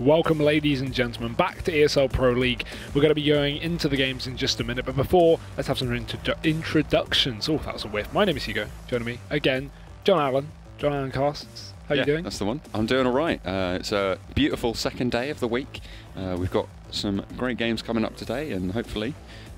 Welcome, ladies and gentlemen, back to ESL Pro League. We're going to be going into the games in just a minute, but before, let's have some introductions. Oh, that was a whiff. My name is Hugo. Joining me again, John Allen Casts. How you doing? That's the one. I'm doing all right. It's a beautiful second day of the week. We've got some great games coming up today, and hopefully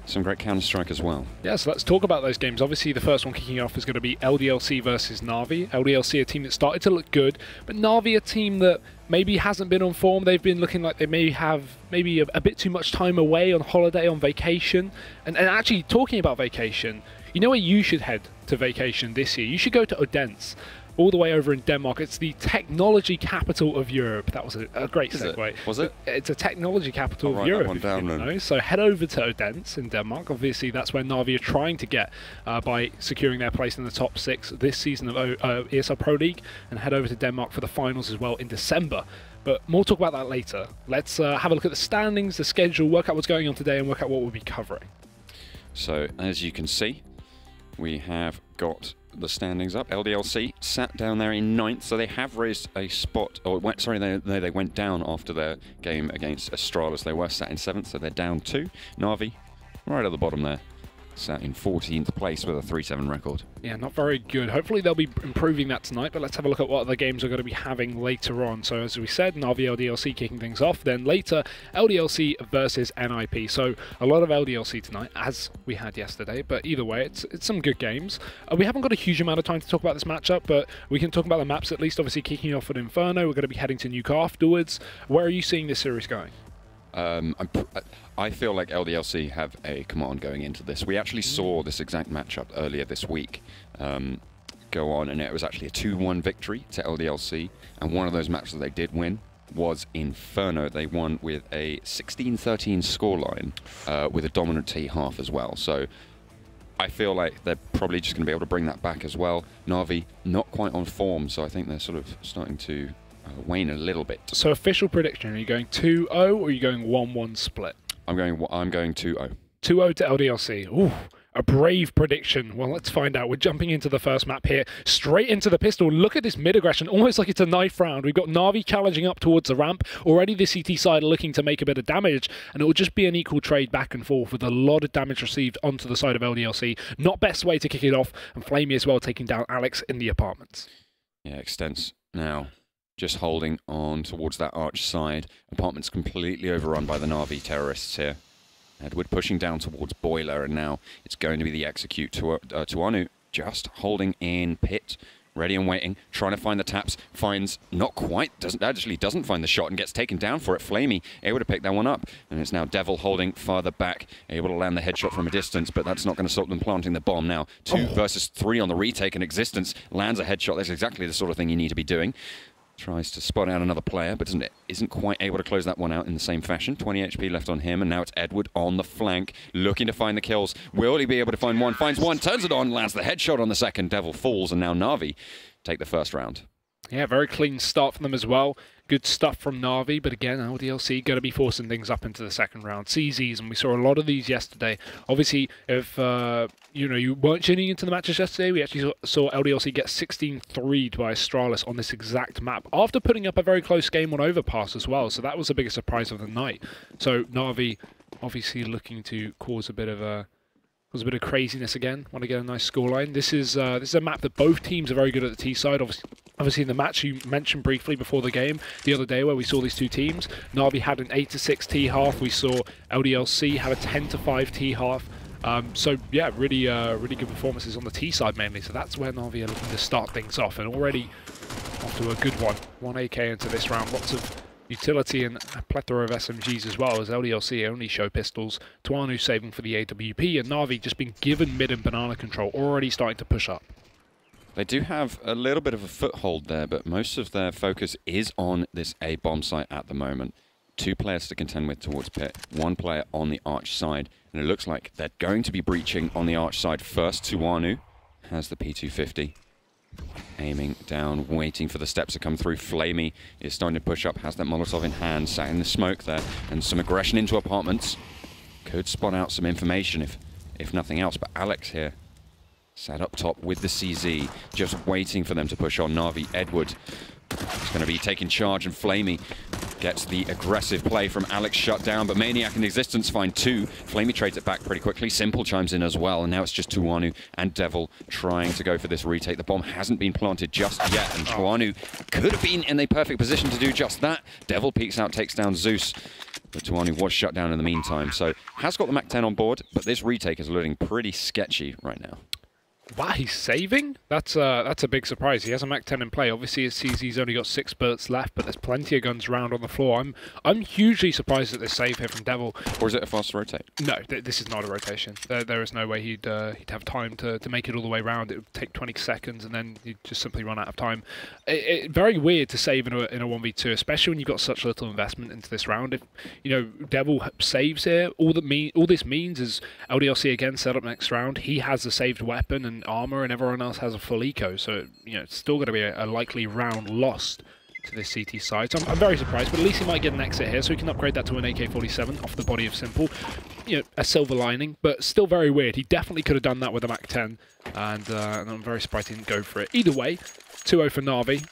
some great Counter-Strike as well. Yeah, so let's talk about those games. Obviously, the first one kicking off is going to be LDLC versus Na'Vi. LDLC, a team that started to look good, but Na'Vi, a team that maybe hasn't been on form. They've been looking like they may have maybe a bit too much time away on holiday, on vacation. And actually, talking about vacation, you know where you should head to vacation this year? You should go to Odense, all the way over in Denmark. It's the technology capital of Europe. That was a great segue. Was it? It's a technology capital of Europe. So head over to Odense in Denmark. Obviously, that's where Na'Vi are trying to get by securing their place in the top 6 this season of ESL Pro League, and head over to Denmark for the finals as well in December. But more talk about that later. Let's have a look at the standings, the schedule, work out what's going on today, and work out what we'll be covering. So, as you can see, we have got the standings up. LDLC sat down there in 9th, so they have raised a spot. Or they went down after their game against Astralis. They were sat in 7th, so they're down 2. Na'Vi, right at the bottom there, sat in 14th place with a 3-7 record. Yeah, not very good. Hopefully they'll be improving that tonight, but let's have a look at what other games we're going to be having later on. So as we said, Na'Vi LDLC kicking things off, then later LDLC versus NIP. So a lot of LDLC tonight, as we had yesterday, but either way, it's some good games. We haven't got a huge amount of time to talk about this matchup, but we can talk about the maps at least. Obviously kicking off at Inferno, we're going to be heading to Nuke afterwards. Where are you seeing this series going? I feel like LDLC have a command going into this. We actually saw this exact matchup earlier this week go on, and it was actually a 2-1 victory to LDLC, and one of those matches that they did win was Inferno. They won with a 16-13 scoreline with a dominant T-half as well. So I feel like they're probably just going to be able to bring that back as well. Na'Vi not quite on form, so I think they're sort of starting to wane a little bit. So official prediction, are you going 2-0 or are you going 1-1 split? I'm going 2-0. 2-0 to LDLC. Ooh, a brave prediction. Well, let's find out. We're jumping into the first map here, straight into the pistol. Look at this mid-aggression, almost like it's a knife round. We've got Na'Vi challenging up towards the ramp. Already the CT side are looking to make a bit of damage, and it will just be an equal trade back and forth with a lot of damage received onto the side of LDLC. Not best way to kick it off, and Flamey as well taking down Alex in the apartments. Yeah, Extense now just holding on towards that arch side. Apartment's completely overrun by the Na'Vi terrorists here. Edward pushing down towards Boiler, and now it's going to be the execute to Anu, just holding in pit, ready and waiting, trying to find the taps, finds not quite, doesn't find the shot and gets taken down for it. Flamey able to pick that one up, and it's now Devil holding farther back, able to land the headshot from a distance, but that's not going to stop them planting the bomb now. 2 versus 3 on the retake, and Existence lands a headshot. That's exactly the sort of thing you need to be doing. Tries to spot out another player, but isn't quite able to close that one out in the same fashion. 20 HP left on him, and now it's Edward on the flank, looking to find the kills. Will he be able to find one? Finds one, turns it on, lands the headshot on the second. Devil falls, and now Na'Vi take the first round. Yeah, very clean start for them as well. Good stuff from Na'Vi, but again, LDLC going to be forcing things up into the second round. CZs, and we saw a lot of these yesterday. Obviously, if you weren't tuning into the matches yesterday, we actually saw LDLC get 16-3'd by Astralis on this exact map, after putting up a very close game on Overpass as well. So that was the biggest surprise of the night. So Na'Vi obviously looking to cause a bit of craziness again. Want to get a nice scoreline. This is a map that both teams are very good at the T side. Obviously, in the match you mentioned briefly before the game the other day, where we saw these two teams, Na'Vi had an 8-6 T half. We saw LDLC have a 10-5 T half. So yeah, really good performances on the T side mainly. So that's where Na'Vi are looking to start things off, and already off to a good one. 1 AK into this round. Lots of utility and a plethora of SMGs as well, as LDLC only show pistols. Tuanu saving for the AWP, and Na'Vi just been given mid and banana control, already starting to push up. They do have a little bit of a foothold there, but most of their focus is on this A bomb site at the moment. 2 players to contend with towards pit, 1 player on the arch side, and it looks like they're going to be breaching on the arch side first. Tuanu has the P250. Aiming down, waiting for the steps to come through. Flamey is starting to push up, has that Molotov in hand, sat in the smoke there, and some aggression into apartments. Could spot out some information if nothing else, but Alex here sat up top with the CZ, just waiting for them to push on. Na'Vi, Edward is going to be taking charge, and Flamey Gets the aggressive play from Alex shut down, but Maniac and Existence find 2. Flamey trades it back pretty quickly. Simple chimes in as well, and now it's just Tuanu and Devil trying to go for this retake. The bomb hasn't been planted just yet, and Tuanu could have been in a perfect position to do just that. Devil peeks out, takes down Zeus, but Tuanu was shut down in the meantime, so has got the Mac 10 on board, but this retake is looking pretty sketchy right now. Wow, he's saving? That's a big surprise. He has a Mac 10 in play. Obviously, it sees he's only got 6 bullets left, but there's plenty of guns around on the floor. I'm hugely surprised at this save here from Devil. Or is it a fast rotate? No, this is not a rotation. There is no way he'd have time to make it all the way around. It would take 20 seconds, and then he'd just simply run out of time. Very weird to save in a 1v2, especially when you've got such little investment into this round. If Devil saves here, all this means is LDLC again set up next round. He has a saved weapon and armor, and everyone else has a full eco, so it's still going to be a likely round lost to this CT side. So I'm very surprised, but at least he might get an exit here, so he can upgrade that to an AK-47 off the body of Simple. A silver lining, but still very weird. He definitely could have done that with a Mac 10, and I'm very surprised he didn't go for it. Either way, 2-0 for Na'Vi.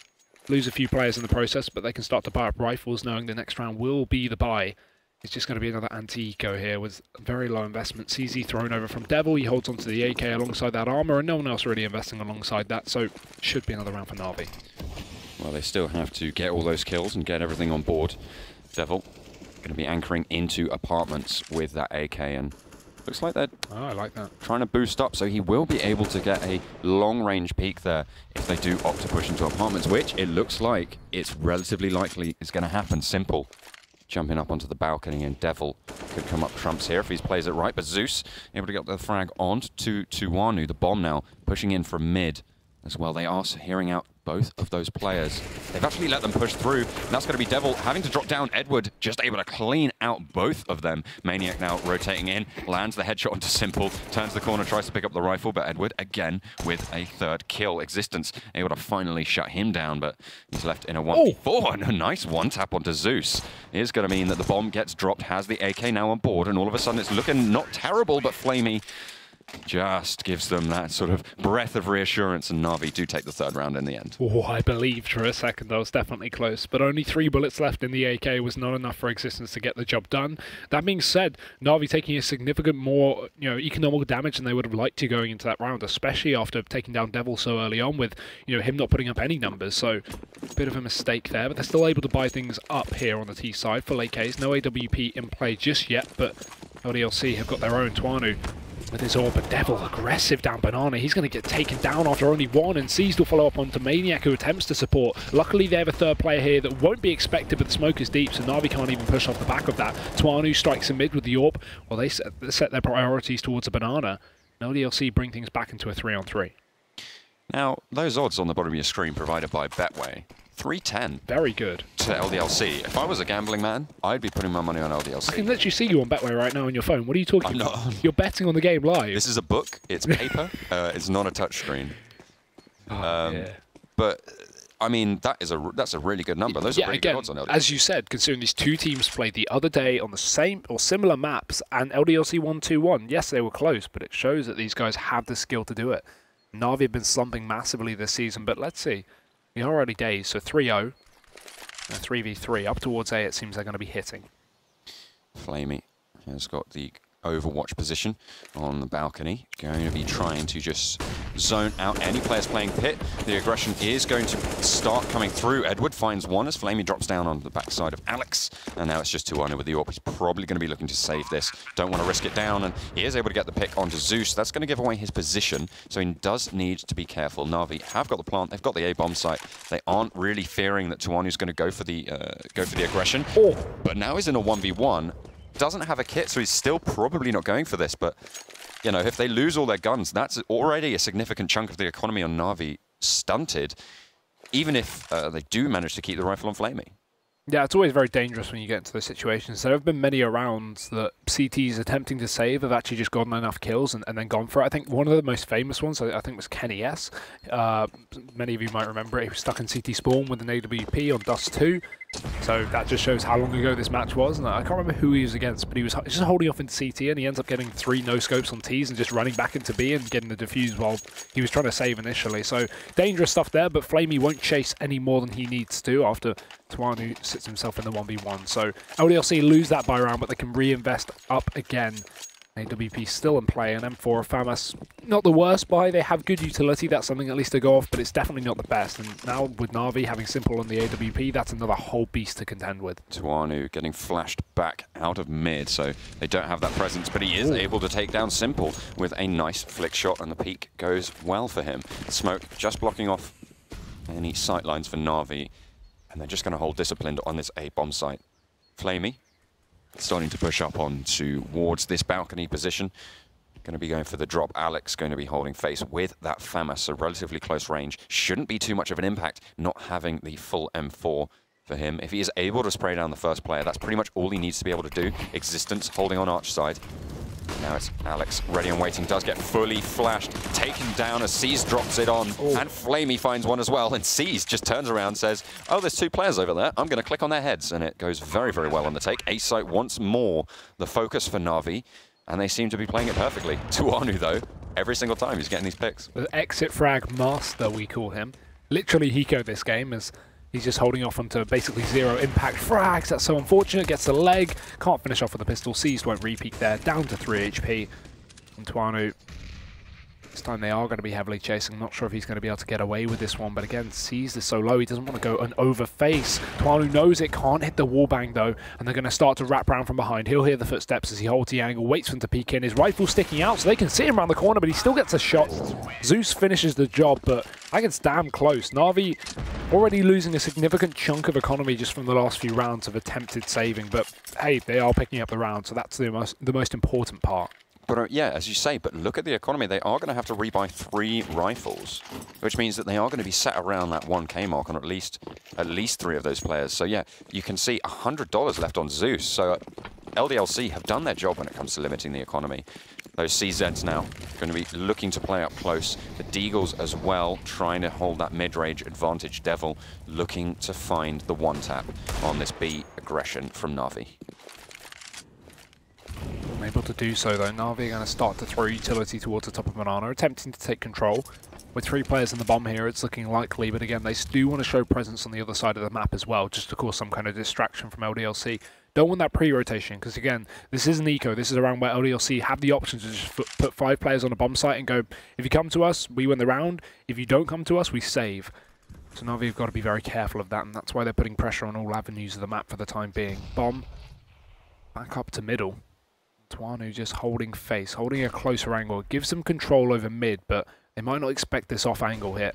Lose a few players in the process, but they can start to buy up rifles, knowing the next round will be the buy. It's just going to be another anti-eco here with very low investment. CZ thrown over from Devil. He holds onto the AK alongside that armor, and no one else really investing alongside that, so should be another round for Na'Vi. Well, they still have to get all those kills and get everything on board. Devil going to be anchoring into apartments with that AK, and looks like they're I like that. Trying to boost up, so he will be able to get a long-range peek there if they do opt to push into apartments, which it looks like it's relatively likely is going to happen. Simple jumping up onto the balcony, and Devil could come up trumps here if he plays it right, but Zeus able to get the frag on to Tuanu. The bomb now pushing in from mid as well. They are hearing out both of those players. They've actually let them push through, and that's going to be Devil having to drop down. Edward just able to clean out both of them. Maniac now rotating in, lands the headshot onto Simple, turns the corner, tries to pick up the rifle, but Edward again with a 3rd kill. Existence able to finally shut him down, but he's left in a 1v4, and a nice one-tap onto Zeus. Is going to mean that the bomb gets dropped, has the AK now on board, and all of a sudden it's looking not terrible, but Flamey just gives them that sort of breath of reassurance, and Na'Vi do take the 3rd round in the end. Oh, I believed for a second I was definitely close, but only 3 bullets left in the AK was not enough for Existence to get the job done. That being said, Na'Vi taking a significant more economical damage than they would have liked to going into that round, especially after taking down Devil so early on with him not putting up any numbers, so a bit of a mistake there, but they're still able to buy things up here on the T side. Full AKs, no AWP in play just yet, but LDLC have got their own. Tuanu with his orb, but Devil aggressive down Banana. He's going to get taken down after only 1, and Seized will follow up onto Maniac, who attempts to support. Luckily, they have a 3rd player here that won't be expected, but the smoke is deep, so Na'Vi can't even push off the back of that. Tuanu strikes in mid with the orb, while they set their priorities towards a Banana. LDLC bring things back into a 3-on-3. Now, those odds on the bottom of your screen provided by Betway, 310. Very good. To LDLC. If I was a gambling man, I'd be putting my money on LDLC. I can literally see you on Betway right now on your phone. What are you talking about? I'm not. You're betting on the game live. This is a book. It's paper. It's not a touchscreen. Yeah. But I mean, that's a really good number. Those are pretty good odds on LDLC. As you said, considering these 2 teams played the other day on the same or similar maps, and LDLC won 2-1. Yes, they were close, but it shows that these guys have the skill to do it. Na'Vi have been slumping massively this season, but let's see. We are early days, so 3-0. 3v3. Up towards A, it seems they're going to be hitting. Flamey has got the overwatch position on the balcony. Going to be trying to just zone out any players playing pit. The aggression is going to start coming through. Edward finds 1 as Flamey drops down on the backside of Alex. And now it's just 2-1 with the AWP. He's probably going to be looking to save this. Don't want to risk it down. And he is able to get the pick onto Zeus. That's going to give away his position. So he does need to be careful. Na'Vi have got the plant. They've got the A-bomb site. They aren't really fearing that Tuanu's going to go for the aggression. But now he's in a 1v1. Doesn't have a kit, so he's still probably not going for this, but if they lose all their guns, that's already a significant chunk of the economy on Na'Vi stunted, even if they do manage to keep the rifle on Flamey. Yeah, it's always very dangerous when you get into those situations. There have been many rounds that CTs attempting to save have actually just gotten enough kills and then gone for it. I think one of the most famous ones, I think, was Kenny S. Many of you might remember it. He was stuck in CT spawn with an AWP on Dust 2. So that just shows how long ago this match was. And I can't remember who he was against, but he was just holding off into CT, and he ends up getting 3 no-scopes on Ts and just running back into B and getting the defuse while he was trying to save initially. So dangerous stuff there, but Flamey won't chase any more than he needs to after Tuanu sits himself in the 1v1. So LDLC lose that buy round, but they can reinvest up again. AWP still in play, and M4 of FAMAS, not the worst buy. They have good utility, that's something at least to go off, but it's definitely not the best. And now with Na'Vi having Simple on the AWP, that's another whole beast to contend with. Tuanu getting flashed back out of mid, so they don't have that presence, but he is able to take down Simple with a nice flick shot, and the peek goes well for him. Smoke just blocking off any sight lines for Na'Vi, and they're just going to hold disciplined on this A bomb site. Flamey starting to push up on towards this balcony position. Going to be going for the drop. Alex going to be holding face with that FAMAS, so relatively close range. Shouldn't be too much of an impact not having the full M4 for him. If he is able to spray down the first player, that's pretty much all he needs to be able to do. Existence holding on arch side. Now it's Alex ready and waiting, does get fully flashed, taken down as C's drops it on, and Flamey finds one as well, and C's just turns around and says, oh, there's 2 players over there, I'm going to click on their heads, and it goes very, very well on the take. A site once more the focus for Na'Vi, and they seem to be playing it perfectly. Tuanu, though, every single time he's getting these picks. The exit frag master, we call him. Literally Hiko this game, as he's just holding off onto basically 0 impact frags. That's so unfortunate. Gets the leg. Can't finish off with the pistol. Seized won't repeat there. Down to 3 HP. And Tuanu, this time they are going to be heavily chasing. Not sure if he's going to be able to get away with this one. But again, Seized is so low. He doesn't want to go an overface. Tuanu knows it. Can't hit the wallbang though. And they're going to start to wrap around from behind. He'll hear the footsteps as he holds the angle. Waits for him to peek in. His rifle sticking out so they can see him around the corner. But he still gets a shot. Zeus finishes the job. But I think it's damn close. Na'Vi already losing a significant chunk of economy just from the last few rounds of attempted saving, but hey, they are picking up the round, so that's the most important part. But yeah, as you say, but look at the economy. They are going to have to rebuy 3 rifles, which means that they are going to be set around that 1K mark on at least 3 of those players. So yeah, you can see $100 left on Zeus. So LDLC have done their job when it comes to limiting the economy. Those CZs now going to be looking to play up close. The Deagles as well, trying to hold that mid-range advantage. Devil looking to find the one-tap on this B aggression from Na'Vi. Able to do so though. Na'Vi are going to start to throw utility towards the top of Banana, attempting to take control. With 3 players in the bomb here, it's looking likely, but again, they do want to show presence on the other side of the map as well, just to cause some kind of distraction from LDLC. Don't want that pre-rotation, because again, this isn't eco. This is around where LDLC have the option to just put 5 players on a bomb site and go, if you come to us, we win the round. If you don't come to us, we save. So Na'Vi have got to be very careful of that, and that's why they're putting pressure on all avenues of the map for the time being. Bomb, back up to middle. Tuanu just holding face, holding a closer angle. It gives them control over mid, but they might not expect this off-angle hit.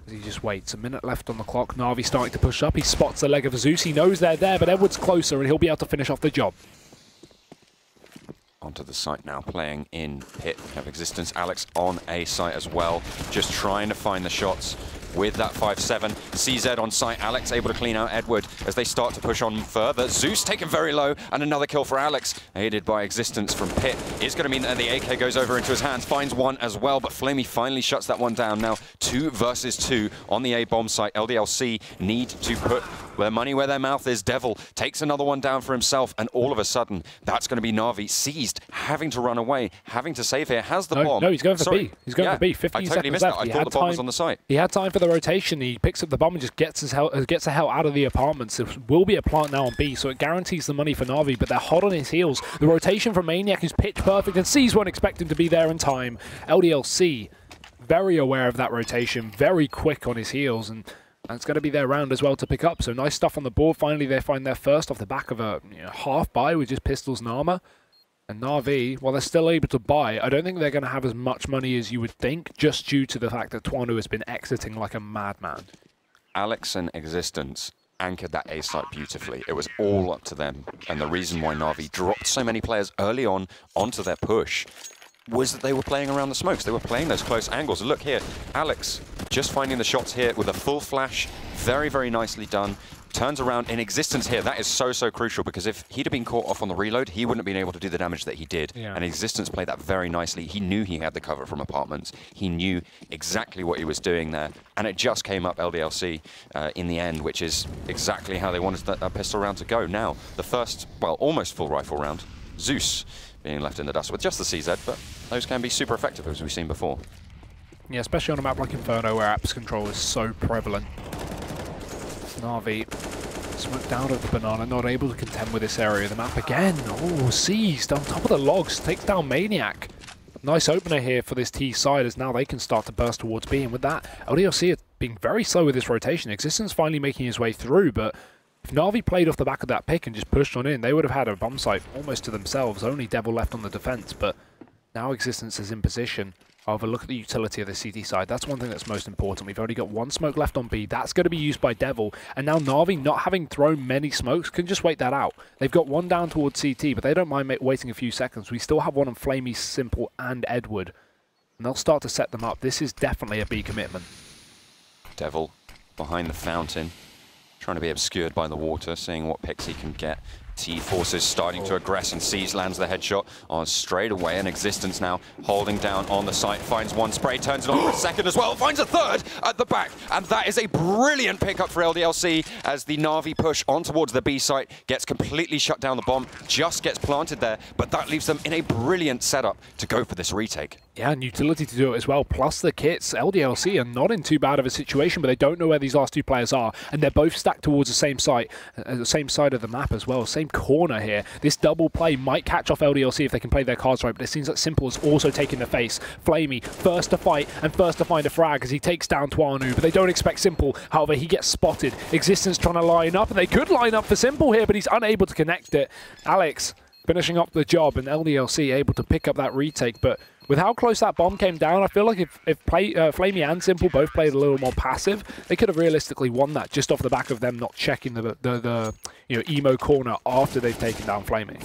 As he just waits. A minute left on the clock. Na'Vi starting to push up. He spots the leg of Zeus. He knows they're there, but Edward's closer, and he'll be able to finish off the job. Onto the site now, playing in pit of Existence. Alex on A site as well, just trying to find the shots with that 5-7. CZ on site. Alex able to clean out Edward as they start to push on further. Zeus taken very low, and another kill for Alex, aided by Existence from pit. Is going to mean that the AK goes over into his hands, finds one as well, but Flamey finally shuts that one down. Now 2 versus 2 on the A bomb site. LDLC need to put their money where their mouth is. Devil takes another one down for himself, and all of a sudden, that's going to be Na'Vi. Seized, having to run away, having to save here, has the bomb. No, he's going for B. He's going for B. 15 seconds left. I thought the bomb was on the site. He had time for the rotation. He picks up the bomb and just gets the hell out of the apartments. There will be a plant now on B, so it guarantees the money for Na'Vi, but they're hot on his heels. The rotation from Maniac is pitch perfect, and C's won't expect him to be there in time. LDLC, very aware of that rotation, very quick on his heels, and it's going to be their round as well to pick up. So nice stuff on the board. Finally, they find their first off the back of a half buy with just pistols and armor. And Na'Vi, while they're still able to buy, I don't think they're going to have as much money as you would think, just due to the fact that Tuanu has been exiting like a madman. Alex and Existence anchored that A site beautifully. It was all up to them. And the reason why Na'Vi dropped so many players early on onto their push was that they were playing around the smokes. They were playing those close angles. Look here, Alex just finding the shots here with a full flash. Very, very nicely done. turns around in existence here. That is so crucial, because if he'd have been caught off on the reload, he wouldn't have been able to do the damage that he did. Yeah. And existence played that very nicely. He knew he had the cover from apartments. He knew exactly what he was doing there. And it just came up LDLC in the end, which is exactly how they wanted that pistol round to go. Now, the first, well, almost full rifle round, Zeus being left in the dust with just the CZ, but those can be super effective, as we've seen before. Yeah, especially on a map like Inferno, where apps control is so prevalent. Na'Vi smoked out of the banana, not able to contend with this area of the map again. Oh, seized on top of the logs, takes down Maniac. Nice opener here for this T side, as now they can start to burst towards B. And with that, LDLC are being very slow with this rotation. Existence finally making his way through, but if Na'Vi played off the back of that pick and just pushed on in, they would have had a bomb site almost to themselves. Only Devil left on the defense, but now Existence is in position. However, look at the utility of the CT side. That's one thing that's most important. We've only got one smoke left on B. That's going to be used by Devil. And now Na'Vi, not having thrown many smokes, can just wait that out. They've got one down towards CT, but they don't mind waiting a few seconds. We still have one on Flamey, Simple, and Edward. And they'll start to set them up. This is definitely a B commitment. Devil behind the fountain, trying to be obscured by the water, seeing what picks he can get. T-Forces starting to aggress, and Seas lands the headshot on straight away. And Existence now holding down on the site, finds one spray, turns it on for a second as well, finds a third at the back. And that is a brilliant pickup for LDLC, as the Na'Vi push on towards the B site gets completely shut down. The bomb just gets planted there, but that leaves them in a brilliant setup to go for this retake. Yeah, and utility to do it as well, plus the kits. LDLC are not in too bad of a situation, but they don't know where these last two players are, and they're both stacked towards the same site of the map as well, same corner here. This double play might catch off LDLC if they can play their cards right, but it seems like Simple is also taking the face. Flamey, first to fight and first to find a frag as he takes down Tuanu, but they don't expect Simple. However, he gets spotted. Existence trying to line up, and they could line up for Simple here, but he's unable to connect it. Alex finishing up the job, and LDLC able to pick up that retake, but with how close that bomb came down, I feel like if Flamey and Simple both played a little more passive, they could have realistically won that just off the back of them not checking the emo corner after they've taken down Flamey.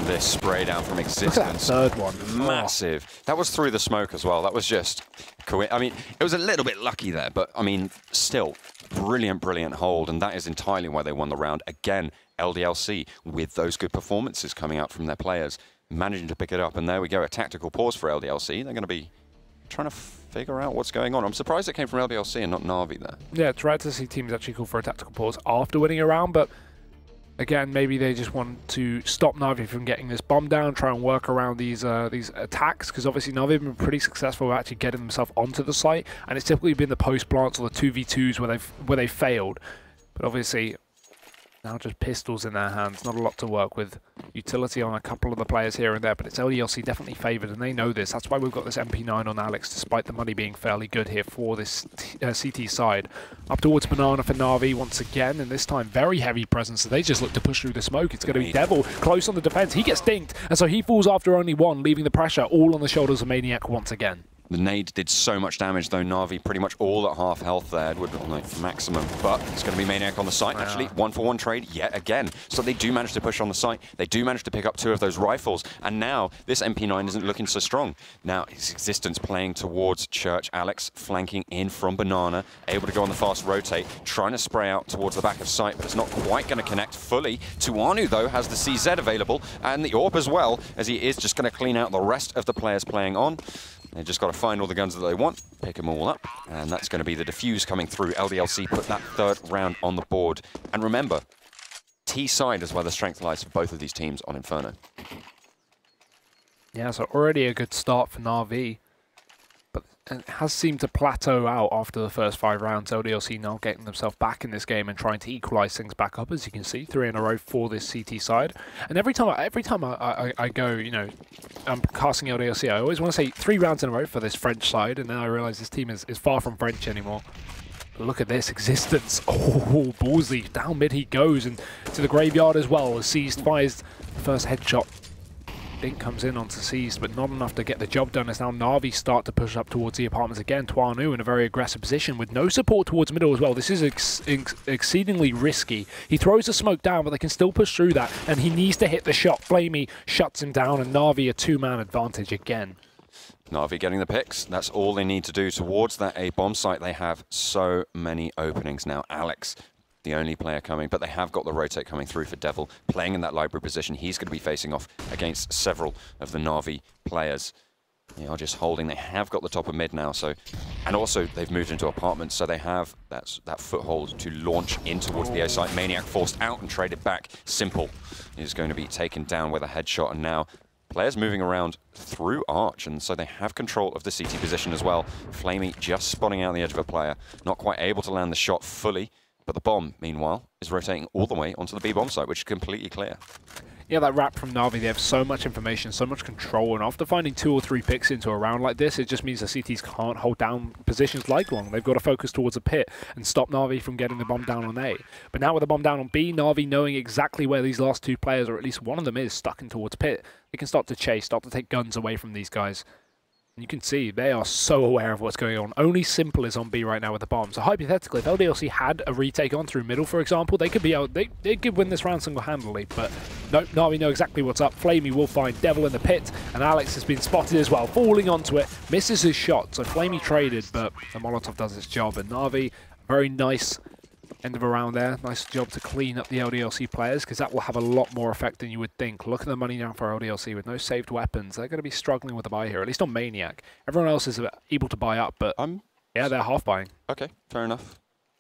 This spray down from Existence. Look at that third one. Massive. Oh. That was through the smoke as well. That was just... I mean, it was a little bit lucky there, but, I mean, still, brilliant hold, and that is entirely why they won the round. Again, LDLC, with those good performances coming out from their players, managing to pick it up, and there we go, a tactical pause for LDLC. They're going to be trying to figure out what's going on. I'm surprised it came from LDLC and not Na'Vi there. Yeah, it's rare to see teams actually call for a tactical pause after winning a round, but again, maybe they just want to stop Na'Vi from getting this bomb down, try and work around these attacks, because obviously Na'Vi have been pretty successful at actually getting themselves onto the site, and it's typically been the post plants or the 2v2s where they've failed. But obviously, now just pistols in their hands, not a lot to work with. Utility on a couple of the players here and there, but it's LDLC definitely favoured, and they know this. That's why we've got this MP9 on Alex, despite the money being fairly good here for this CT side. Up towards Banana for Na'Vi once again, and this time very heavy presence, so they just look to push through the smoke. It's going to be Devil close on the defence. He gets dinked, and so he falls after only one, leaving the pressure all on the shoulders of Maniac once again. The nade did so much damage, though. Na'Vi pretty much all at half health there. Edward on like maximum, but it's going to be Maniac on the site. Yeah. Actually, 1-for-1 trade yet again. So they do manage to push on the site. They do manage to pick up two of those rifles, and now this MP9 isn't looking so strong. Now his Existence playing towards Church. Alex flanking in from Banana, able to go on the fast rotate, trying to spray out towards the back of site, but it's not quite going to connect fully. Tuanu, though, has the CZ available, and the AWP as well, as he is just going to clean out the rest of the players playing on. They've just got to find all the guns that they want, pick them all up, and that's going to be the defuse coming through. LDLC put that third round on the board. And remember, T side is where the strength lies for both of these teams on Inferno. Yeah, so already a good start for Na'Vi, but it has seemed to plateau out after the first 5 rounds. LDLC now getting themselves back in this game and trying to equalise things back up, as you can see, 3 in a row for this CT side. And every time I go, you know, I'm casting LDLC, I always want to say 3 rounds in a row for this French side, and then I realise this team is far from French anymore. But look at this, Existence. Oh, ballsy. Down mid he goes, and to the graveyard as well, as Seized fires the first headshot. Dink comes in onto Seized, but not enough to get the job done, as now Na'Vi start to push up towards the apartments again. Tuanu in a very aggressive position with no support towards middle as well. This is exceedingly risky. He throws a smoke down, but they can still push through that, and he needs to hit the shot. Flamey shuts him down, and Na'Vi a 2-man advantage again. Na'Vi getting the picks. That's all they need to do towards that A bomb site. They have so many openings now. Alex the only player coming, but they have got the rotate coming through for Devil, playing in that library position. He's going to be facing off against several of the Na'Vi players. They are just holding. They have got the top of mid now, so, and also they've moved into apartments, so they have that foothold to launch in towards the A site. Maniac forced out and traded back. Simple is going to be taken down with a headshot, and now players moving around through Arch, and so they have control of the CT position as well. Flamey just spotting out the edge of a player, not quite able to land the shot fully, but the bomb, meanwhile, is rotating all the way onto the B bomb site, which is completely clear. Yeah, that wrap from Na'Vi, they have so much information, so much control, and after finding 2 or 3 picks into a round like this, it just means the CTs can't hold down positions like long. They've got to focus towards a pit and stop Na'Vi from getting the bomb down on A. But now with the bomb down on B, Na'Vi knowing exactly where these last 2 players, or at least one of them is, stuck in towards pit, they can start to chase, start to take guns away from these guys. You can see they are so aware of what's going on. Only Simple is on B right now with the bomb. So hypothetically, if LDLC had a retake on through middle, for example, they could be out. They could win this round single-handedly. But nope, Na'Vi know exactly what's up. Flamey will find Devil in the pit, and Alex has been spotted as well, falling onto it, misses his shot. So Flamey traded, but the Molotov does its job. And Na'Vi, very nice end of a round there. Nice job to clean up the LDLC players, because that will have a lot more effect than you would think. Look at the money now for LDLC with no saved weapons. They're going to be struggling with the buy here, at least on Maniac. Everyone else is able to buy up, but yeah, they're half buying. Okay, fair enough.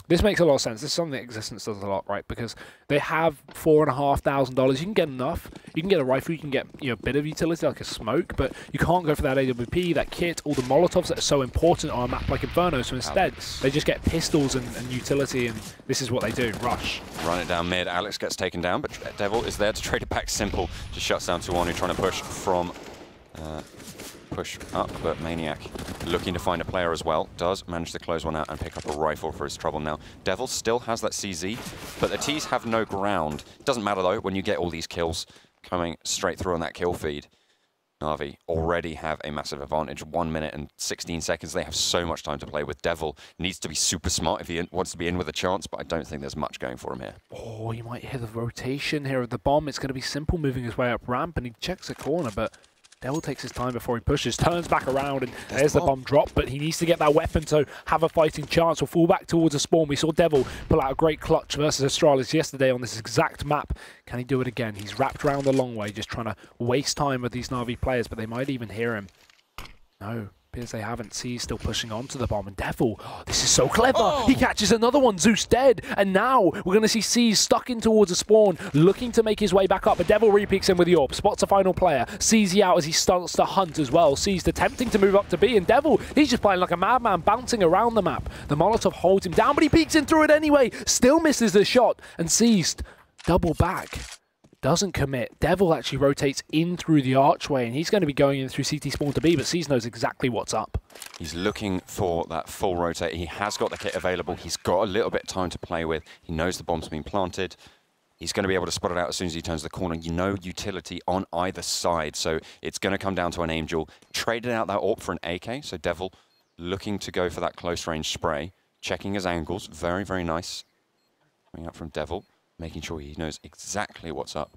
This makes a lot of sense. This is something that Existence does a lot, right? Because they have $4,500. You can get enough. You can get a rifle. You can get a bit of utility like a smoke, but you can't go for that AWP, that kit, all the Molotovs that are so important on a map like Inferno. So instead, they just get pistols and utility, and this is what they do: rush. Run it down mid. Alex gets taken down, but Devil is there to trade it back. Simple just shuts down Tuanu, trying to push from. Push up, but Maniac looking to find a player as well. Does manage to close one out and pick up a rifle for his trouble now. Devil still has that CZ, but the T's have no ground. Doesn't matter though, when you get all these kills coming straight through on that kill feed. Na'Vi already have a massive advantage. 1 minute and 16 seconds. They have so much time to play with. Devil needs to be super smart if he wants to be in with a chance, but I don't think there's much going for him here. Oh, you might hear the rotation here of the bomb. It's going to be Simple moving his way up ramp, and he checks the corner, but Devil takes his time before he pushes, turns back around, and there's the bomb drop, but he needs to get that weapon to have a fighting chance or fall back towards a spawn. We saw Devil pull out a great clutch versus Astralis yesterday on this exact map. Can he do it again? He's wrapped around the long way, just trying to waste time with these Na'Vi players, but they might even hear him. No. Appears they haven't. C's still pushing onto the bomb, and Devil, this is so clever. He catches another one. Zeus dead, and now we're going to see C's stuck in towards a spawn, looking to make his way back up, but Devil re-peeks in with the AWP, spots a final player, sees he out as he starts to hunt as well. C's attempting to move up to B, and Devil, he's just playing like a madman, bouncing around the map. The Molotov holds him down, but he peeks in through it anyway, still misses the shot, and C's double back. Doesn't commit. Devil actually rotates in through the archway, and he's going to be going in through CT spawn to B, but C's knows exactly what's up. He's looking for that full rotate. He has got the kit available. He's got a little bit of time to play with. He knows the bomb's been planted. He's going to be able to spot it out as soon as he turns the corner. You know utility on either side, so it's going to come down to an Angel. Traded out that AWP for an AK, so Devil looking to go for that close range spray. Checking his angles. Very, very nice. Coming up from Devil. Making sure he knows exactly what's up.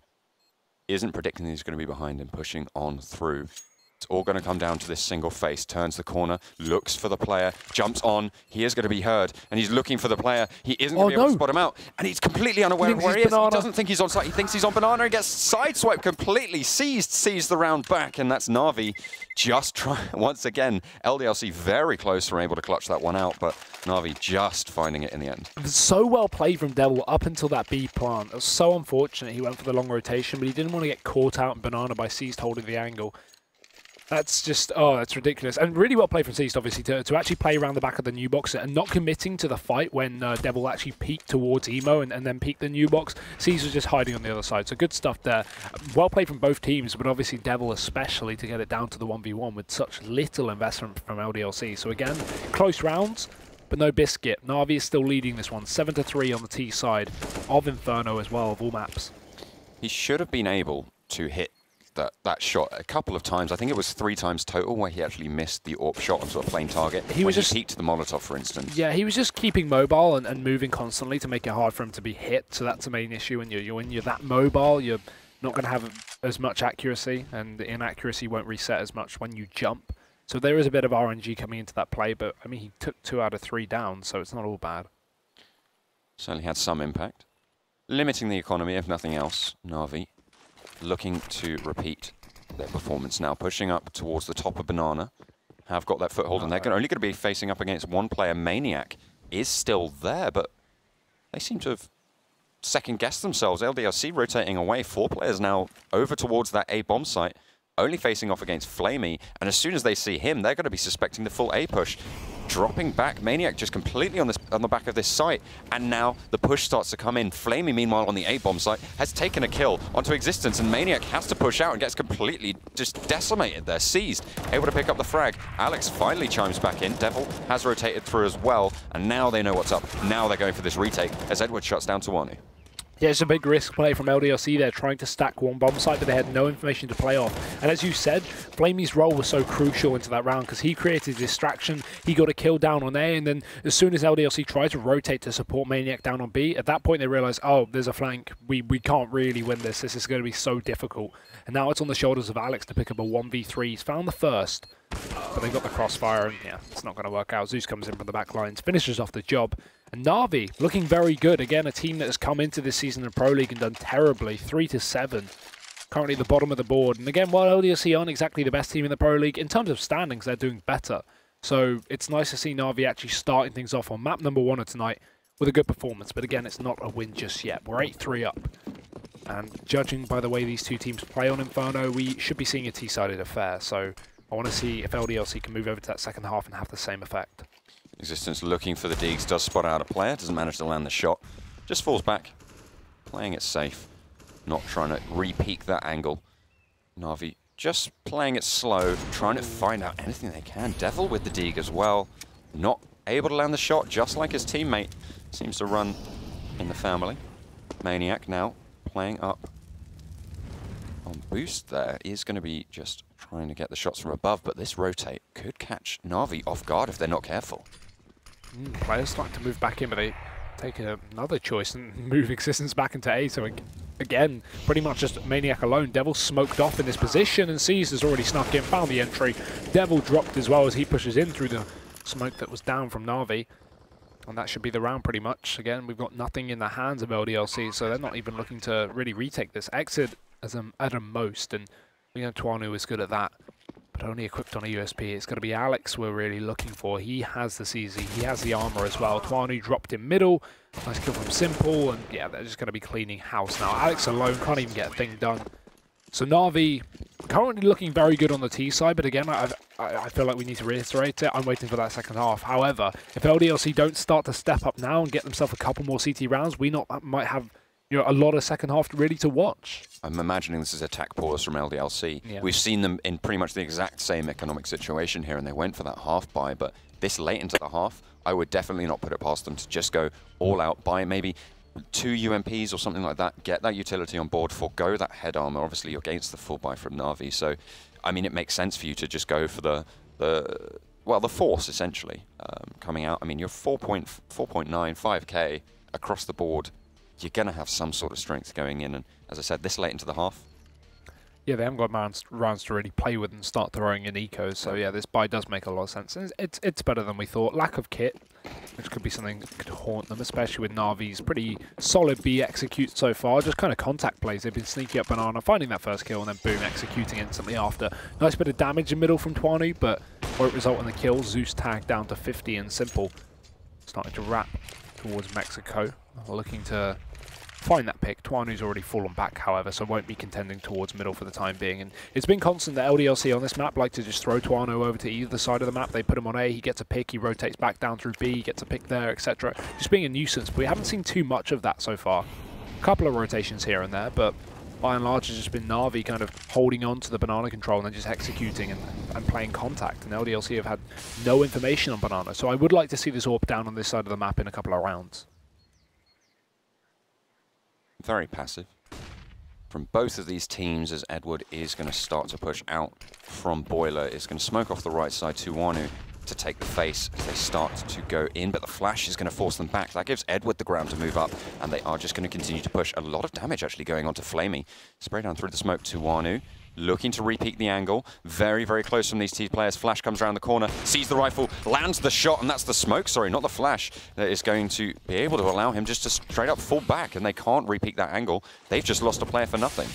Isn't predicting that he's going to be behind and pushing on through. It's all going to come down to this single face. Turns the corner, looks for the player, jumps on. He is going to be heard, and he's looking for the player. He isn't going to be able to spot him out, and he's completely unaware of where he is. He doesn't think he's on site. He thinks he's on Banana and gets sideswiped completely. Sees the round back, and that's Na'Vi just trying once again. LDLC very close and able to clutch that one out, but Na'Vi just finding it in the end. So well played from Devil up until that B plant. It was so unfortunate he went for the long rotation, but he didn't want to get caught out in Banana by Seized holding the angle. That's just, oh, that's ridiculous. And really well played from Seized, obviously, to actually play around the back of the new box and not committing to the fight when Devil actually peeked towards Emo and then peeked the new box. Seized was just hiding on the other side. So good stuff there. Well played from both teams, but obviously Devil especially to get it down to the 1v1 with such little investment from LDLC. So again, close rounds, but no biscuit. Na'Vi is still leading this one, 7-3 on the T side of Inferno as well, of all maps. He should have been able to hit that shot a couple of times. I think it was 3 times total where he actually missed the AWP shot onto a flame target. He peeked the Molotov, for instance. Yeah, he was just keeping mobile and moving constantly to make it hard for him to be hit. So that's the main issue. When you're that mobile, you're not going to have as much accuracy, and the inaccuracy won't reset as much when you jump. So there is a bit of RNG coming into that play, but I mean, he took 2 out of 3 down, so it's not all bad. Certainly had some impact. Limiting the economy, if nothing else. Na'Vi looking to repeat their performance now, pushing up towards the top of Banana. Have got that foothold, and they're only going to be facing up against one player. Maniac is still there, but they seem to have second-guessed themselves. LDLC rotating away. 4 players now over towards that A bomb site, only facing off against Flamey, and as soon as they see him, they're going to be suspecting the full A push. Dropping back, Maniac just completely on the back of this site, and now the push starts to come in. Flamey, meanwhile, on the A bomb site, has taken a kill onto Existence, and Maniac has to push out and gets completely just decimated there, seized, able to pick up the frag. Alex finally chimes back in. Devil has rotated through as well, and now they know what's up. Now they're going for this retake as Edward shuts down Tawanu. Yeah, it's a big risk play from LDLC there, trying to stack one bomb site, but they had no information to play off. And as you said, Flamey's role was so crucial into that round because he created distraction, he got a kill down on A, and then as soon as LDLC tried to rotate to support Maniac down on B, at that point they realized, oh, there's a flank, we can't really win this, this is going to be so difficult. And now it's on the shoulders of Alex to pick up a 1v3. He's found the first, but they got the crossfire, and yeah, it's not going to work out. Zeus comes in from the back lines, finishes off the job. And Na'Vi looking very good. Again, a team that has come into this season in Pro League and done terribly, 3-7. Currently at the bottom of the board. And again, while LDLC aren't exactly the best team in the Pro League, in terms of standings, they're doing better. So it's nice to see Na'Vi actually starting things off on map number 1 of tonight with a good performance. But again, it's not a win just yet. We're 8-3 up. And judging by the way these two teams play on Inferno, we should be seeing a T-sided affair. So I want to see if LDLC can move over to that second half and have the same effect. Existence looking for the digs, does spot out a player, doesn't manage to land the shot, just falls back, playing it safe, not trying to re-peak that angle. Na'Vi just playing it slow, trying to find out anything they can. Devil with the dig as well, not able to land the shot, just like his teammate seems to run in the family. Maniac now playing up on boost there, is going to be just trying to get the shots from above, but this rotate could catch Na'Vi off guard if they're not careful. Players starting to move back in, but they take another choice and move Existence back into A. So again, pretty much just Maniac alone. Devil smoked off in this position, and Seas has already snuck in, found the entry. Devil dropped as well as he pushes in through the smoke that was down from Na'Vi. And that should be the round pretty much. Again, we've got nothing in the hands of LDLC, so they're not even looking to really retake this. Exit as at a most, and we know Tawanu is good at that, but only equipped on a USP. It's going to be Alex we're really looking for. He has the CZ, he has the armor as well. Tawanu dropped in middle, nice kill from Simple, and yeah, they're just going to be cleaning house now. Alex alone can't even get a thing done. So Na'Vi currently looking very good on the T side, but again, I feel like we need to reiterate it. I'm waiting for that second half. However, if LDLC don't start to step up now and get themselves a couple more CT rounds, we might have a lot of second half really to watch. I'm imagining this is attack pause from LDLC. Yeah. We've seen them in pretty much the exact same economic situation here, and they went for that half buy, but this late into the half, I would definitely not put it past them to just go all out, buy maybe 2 UMPs or something like that, get that utility on board, forgo that head armor. Obviously, you're against the full buy from Na'Vi, so I mean, it makes sense for you to just go for the force, essentially, coming out. I mean, you're 4.9, 5K across the board. You're going to have some sort of strength going in, and as I said, this late into the half. Yeah, they haven't got rounds to really play with and start throwing in ecos, so yeah, this buy does make a lot of sense. And it's better than we thought. Lack of kit, which could be something that could haunt them, especially with Na'Vi's pretty solid B execute so far. Just kind of contact plays. They've been sneaky up Banana, finding that first kill, and then boom, executing instantly after. Nice bit of damage in middle from Tawanu, but won't result in the kill. Zeus tagged down to 50 and Simple. Starting to wrap towards Mexico, looking to find that pick. Twanu's already fallen back, however, so won't be contending towards middle for the time being. And it's been constant that LDLC on this map like to just throw Tawanu over to either side of the map. They put him on A, he gets a pick, he rotates back down through B, gets a pick there, etc. Just being a nuisance, but we haven't seen too much of that so far. A couple of rotations here and there, but by and large it's just been Na'Vi kind of holding on to the Banana control and then just executing and playing contact. And LDLC have had no information on Banana, so I would like to see this AWP down on this side of the map in a couple of rounds. Very passive from both of these teams, as Edward is going to start to push out from Boiler. Is going to smoke off the right side. Tawanu to take the face as they start to go in, but the flash is going to force them back. That gives Edward the ground to move up, and they are just going to continue to push. A lot of damage actually going on to Flamey. Spray down through the smoke to Wanu. Looking to repeat the angle. Very, very close from these two players. Flash comes around the corner, sees the rifle, lands the shot, and that's the smoke, sorry, not the flash, that is going to be able to allow him just to straight up fall back, and they can't repeat that angle. They've just lost a player for nothing.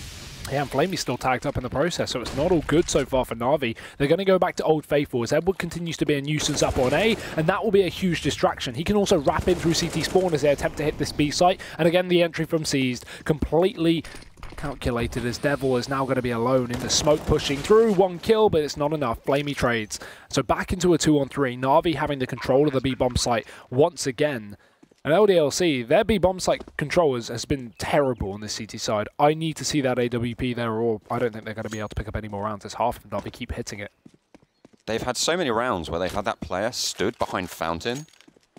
Yeah, and Flamey's still tagged up in the process, so it's not all good so far for Na'Vi. They're going to go back to Old Faithful as Edward continues to be a nuisance up on A, and that will be a huge distraction. He can also wrap in through CT spawn as they attempt to hit this B site, and again the entry from Seized completely calculated as Devil is now going to be alone in the smoke pushing through. 1 kill, but it's not enough. Flamey trades. So back into a 2-on-3. Na'Vi having the control of the B-bomb site once again. And LDLC, their B-bomb site controllers has been terrible on this CT side. I need to see that AWP there, or I don't think they're going to be able to pick up any more rounds. It's half of Na'Vi keep hitting it. They've had so many rounds where they've had that player stood behind Fountain,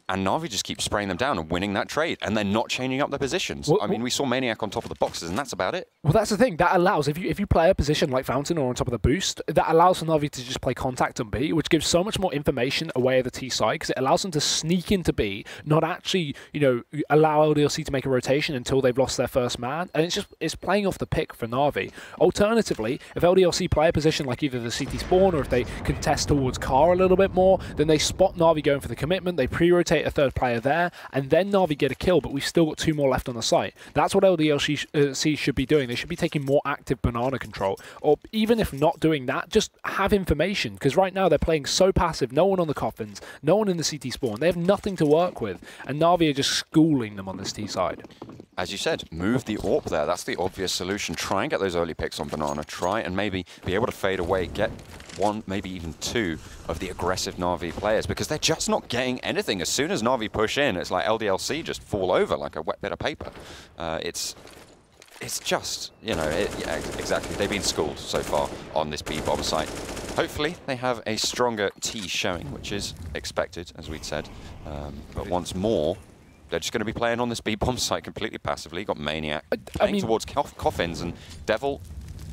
and Na'Vi just keeps spraying them down and winning that trade, and they're not changing up their positions. Well, I mean, we saw Maniac on top of the boxes, and that's about it. Well, that's the thing. That allows, if you play a position like Fountain or on top of the boost, that allows for Na'Vi to just play contact on B, which gives so much more information away at the T side, because it allows them to sneak into B, not actually, you know, allow LDLC to make a rotation until they've lost their first man, and it's playing off the pick for Na'Vi. Alternatively, if LDLC play a position like either the CT spawn or if they contest towards car a little bit more, then they spot Na'Vi going for the commitment, they pre-rotate a third player there, and then Na'Vi get a kill, but we've still got 2 more left on the site. That's what LDLC should be doing. They should be taking more active banana control, or even if not doing that, just have information, because right now they're playing so passive. No one on the coffins, no one in the CT spawn. They have nothing to work with, and Na'Vi are just schooling them on this T side. As you said, move the AWP there. That's the obvious solution. Try and get those early picks on banana. Try and maybe be able to fade away, get 1, maybe even 2 of the aggressive Na'Vi players, because they're just not getting anything. As soon as Na'Vi push in, it's like LDLC just fall over like a wet bit of paper. It's just, you know, yeah, exactly. They've been schooled so far on this B-bomb site. Hopefully they have a stronger T showing, which is expected, as we'd said. But once more, they're just going to be playing on this B-bomb site completely passively. Got Maniac playing towards coffins, and Devil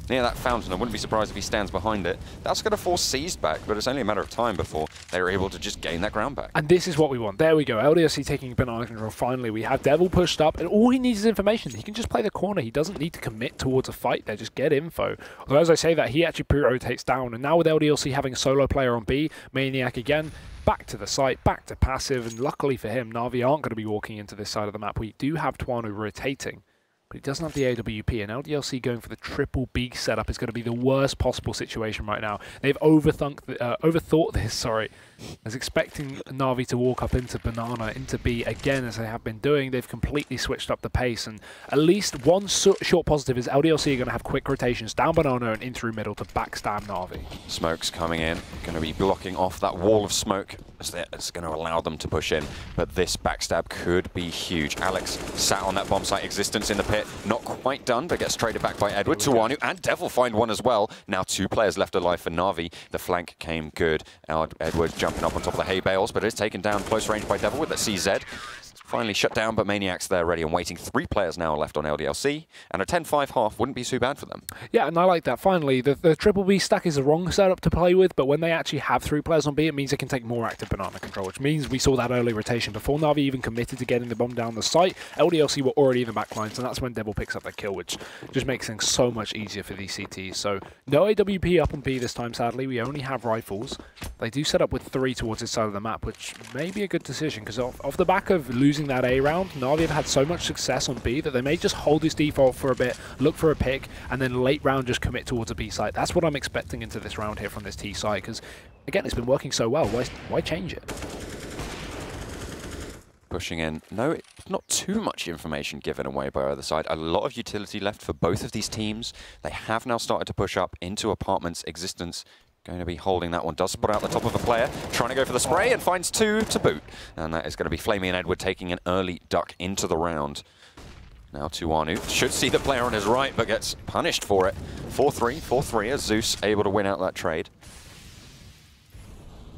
near that fountain. I wouldn't be surprised if he stands behind it. That's going to force Seized back, but it's only a matter of time before they're able to just gain that ground back. And this is what we want. There we go. LDLC taking banana control. Finally, we have Devil pushed up, and all he needs is information. He can just play the corner. He doesn't need to commit towards a fight there. Just get info. Although, as I say that, he actually pre-rotates down, and now with LDLC having a solo player on B, Maniac again, back to the site, back to passive, and luckily for him, Na'Vi aren't going to be walking into this side of the map. We do have Tuanu rotating, but he doesn't have the AWP, and LDLC going for the triple B setup is going to be the worst possible situation right now. They've overthought this, sorry, as expecting Na'Vi to walk up into banana, into B again, as they have been doing. They've completely switched up the pace, and at least one short positive is LDLC are going to have quick rotations down banana and in through middle to backstab Na'Vi. Smoke's coming in, going to be blocking off that wall of smoke. It's going to allow them to push in, but this backstab could be huge. Alex sat on that bomb site existence in the pit, not quite done, but gets traded back by Edward. Tuanu and Devil find one as well. Now 2 players left alive for Na'Vi. The flank came good. Edward jumping up on top of the hay bales, but is taken down close range by Devil with that CZ. Finally shut down, but Maniac's there ready and waiting. 3 players now left on LDLC, and a 10-5 half wouldn't be too bad for them. Yeah, and I like that. Finally, the triple B stack is the wrong setup to play with, but when they actually have 3 players on B, it means they can take more active banana control, which means we saw that early rotation. Before Na'Vi even committed to getting the bomb down the site, LDLC were already in the back lines, and that's when Devil picks up that kill, which just makes things so much easier for these CTs. So no AWP up on B this time, sadly. We only have rifles. They do set up with 3 towards this side of the map, which may be a good decision, because off the back of losing that A round, Na'Vi have had so much success on B that they may just hold this default for a bit, look for a pick, and then late round just commit towards a B site. That's what I'm expecting into this round here from this T site, because, again, it's been working so well. Why change it? Pushing in. No, not too much information given away by either side. A lot of utility left for both of these teams. They have now started to push up into apartments. Existence going to be holding that one. Does spot out the top of a player, trying to go for the spray, and finds 2 to boot. And that is going to be Flamey and Edward taking an early duck into the round. Now Tuanu should see the player on his right, but gets punished for it. 4-3 as Zeus able to win out that trade.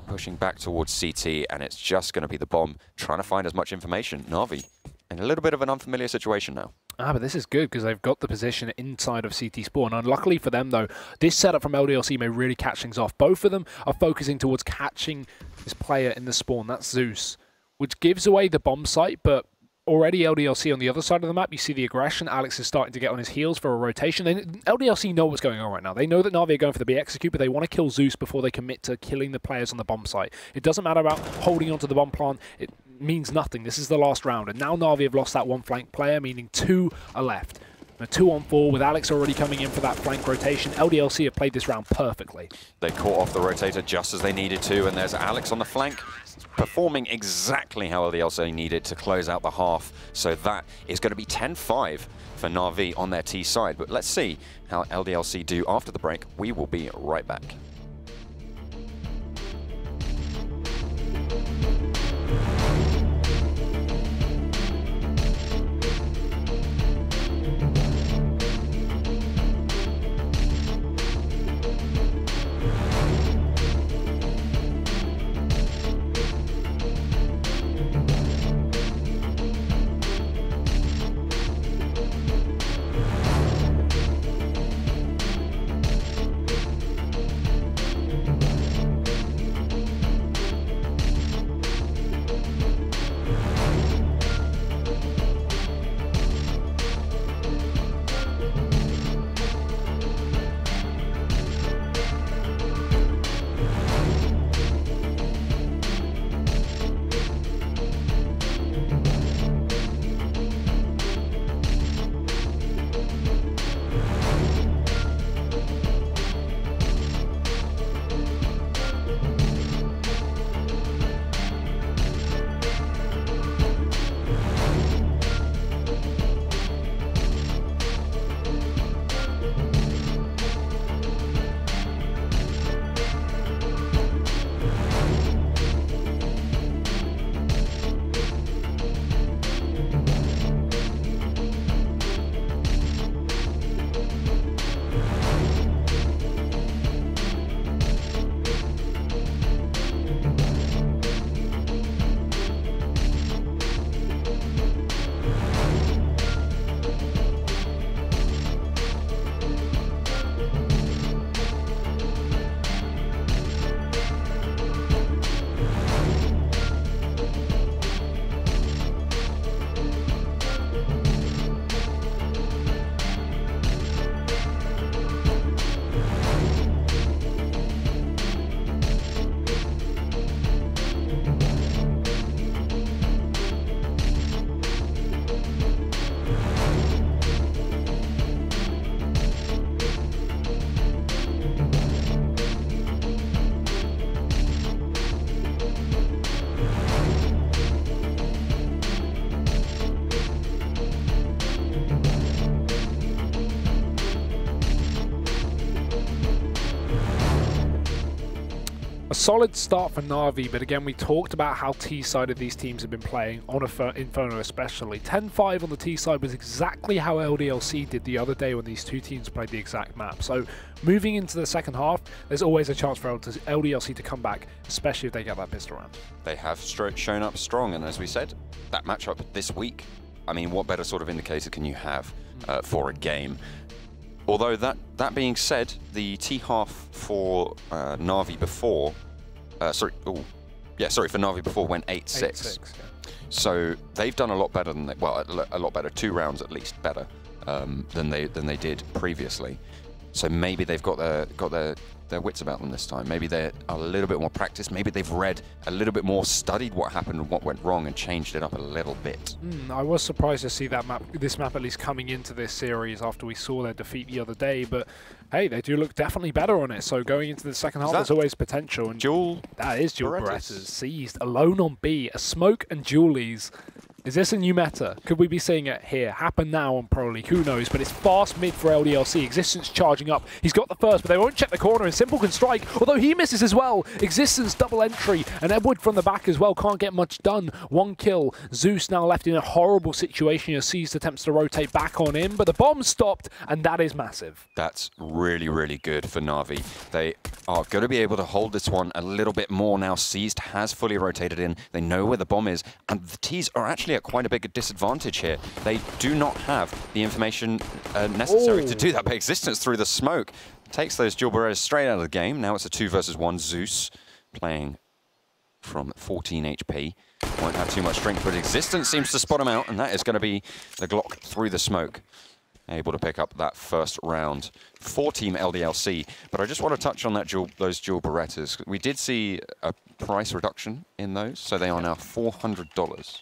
Pushing back towards CT, and it's just going to be the bomb trying to find as much information. Na'Vi in a little bit of an unfamiliar situation now. But this is good because they've got the position inside of CT spawn. Unluckily for them, though, this setup from LDLC may really catch things off. Both of them are focusing towards catching this player in the spawn. That's Zeus, which gives away the bomb site, but already LDLC on the other side of the map, you see the aggression. Alex is starting to get on his heels for a rotation. LDLC know what's going on right now. They know that Na'Vi are going for the B execute, but they want to kill Zeus before they commit to killing the players on the bomb site. It doesn't matter about holding onto the bomb plant. It means nothing. This is the last round, and now Na'Vi have lost that one flank player, meaning 2 are left. A 2-on-4 with Alex already coming in for that flank rotation. LDLC have played this round perfectly. They caught off the rotator just as they needed to, and there's Alex on the flank, performing exactly how LDLC needed to close out the half. So that is going to be 10-5 for Na'Vi on their T side. But let's see how LDLC do after the break. We will be right back. A solid start for Na'Vi, but again, we talked about how T-sided these teams have been playing, on Inferno especially. 10-5 on the T-side was exactly how LDLC did the other day when these two teams played the exact map. So moving into the second half, there's always a chance for LDLC to come back, especially if they get that pistol round. They have shown up strong, and as we said, that matchup this week, I mean, what better sort of indicator can you have for a game? Although that being said, the T-half for Na'Vi before, for Na'Vi before went 8-6. Yeah. So they've done a lot better than a lot better, 2 rounds at least better than they did previously. So maybe they've got their wits about them this time. Maybe they're a little bit more practiced. Maybe they've read a little bit more, studied what happened and what went wrong, and changed it up a little bit. I was surprised to see this map at least coming into this series after we saw their defeat the other day. But hey, they do look definitely better on it. So going into the second half, there's always potential. And Dual. That is Dual Berettas seized alone on B. A smoke and Julies. Is this a new meta? Could we be seeing it here? Happen now on Pro League? Who knows? But it's fast mid for LDLC. Existence charging up. He's got the first, but they won't check the corner, and Simple can strike, although he misses as well. Existence double entry, and Edward from the back as well. Can't get much done. 1 kill. Zeus now left in a horrible situation as Seized attempts to rotate back on him, but the bomb stopped, and that is massive. That's really, really good for Na'Vi. They are going to be able to hold this one a little bit more now. Seized has fully rotated in. They know where the bomb is, and the T's are actually at quite a big disadvantage here. They do not have the information necessary to do that, but Existence through the smoke takes those dual barriers straight out of the game. Now it's a 2 versus 1 Zeus playing from 14 HP. Won't have too much strength, but Existence seems to spot him out, and that is going to be the Glock through the smoke. Able to pick up that first round for Team LDLC. But I just want to touch on those dual Berettas. We did see a price reduction in those, so they are now $400.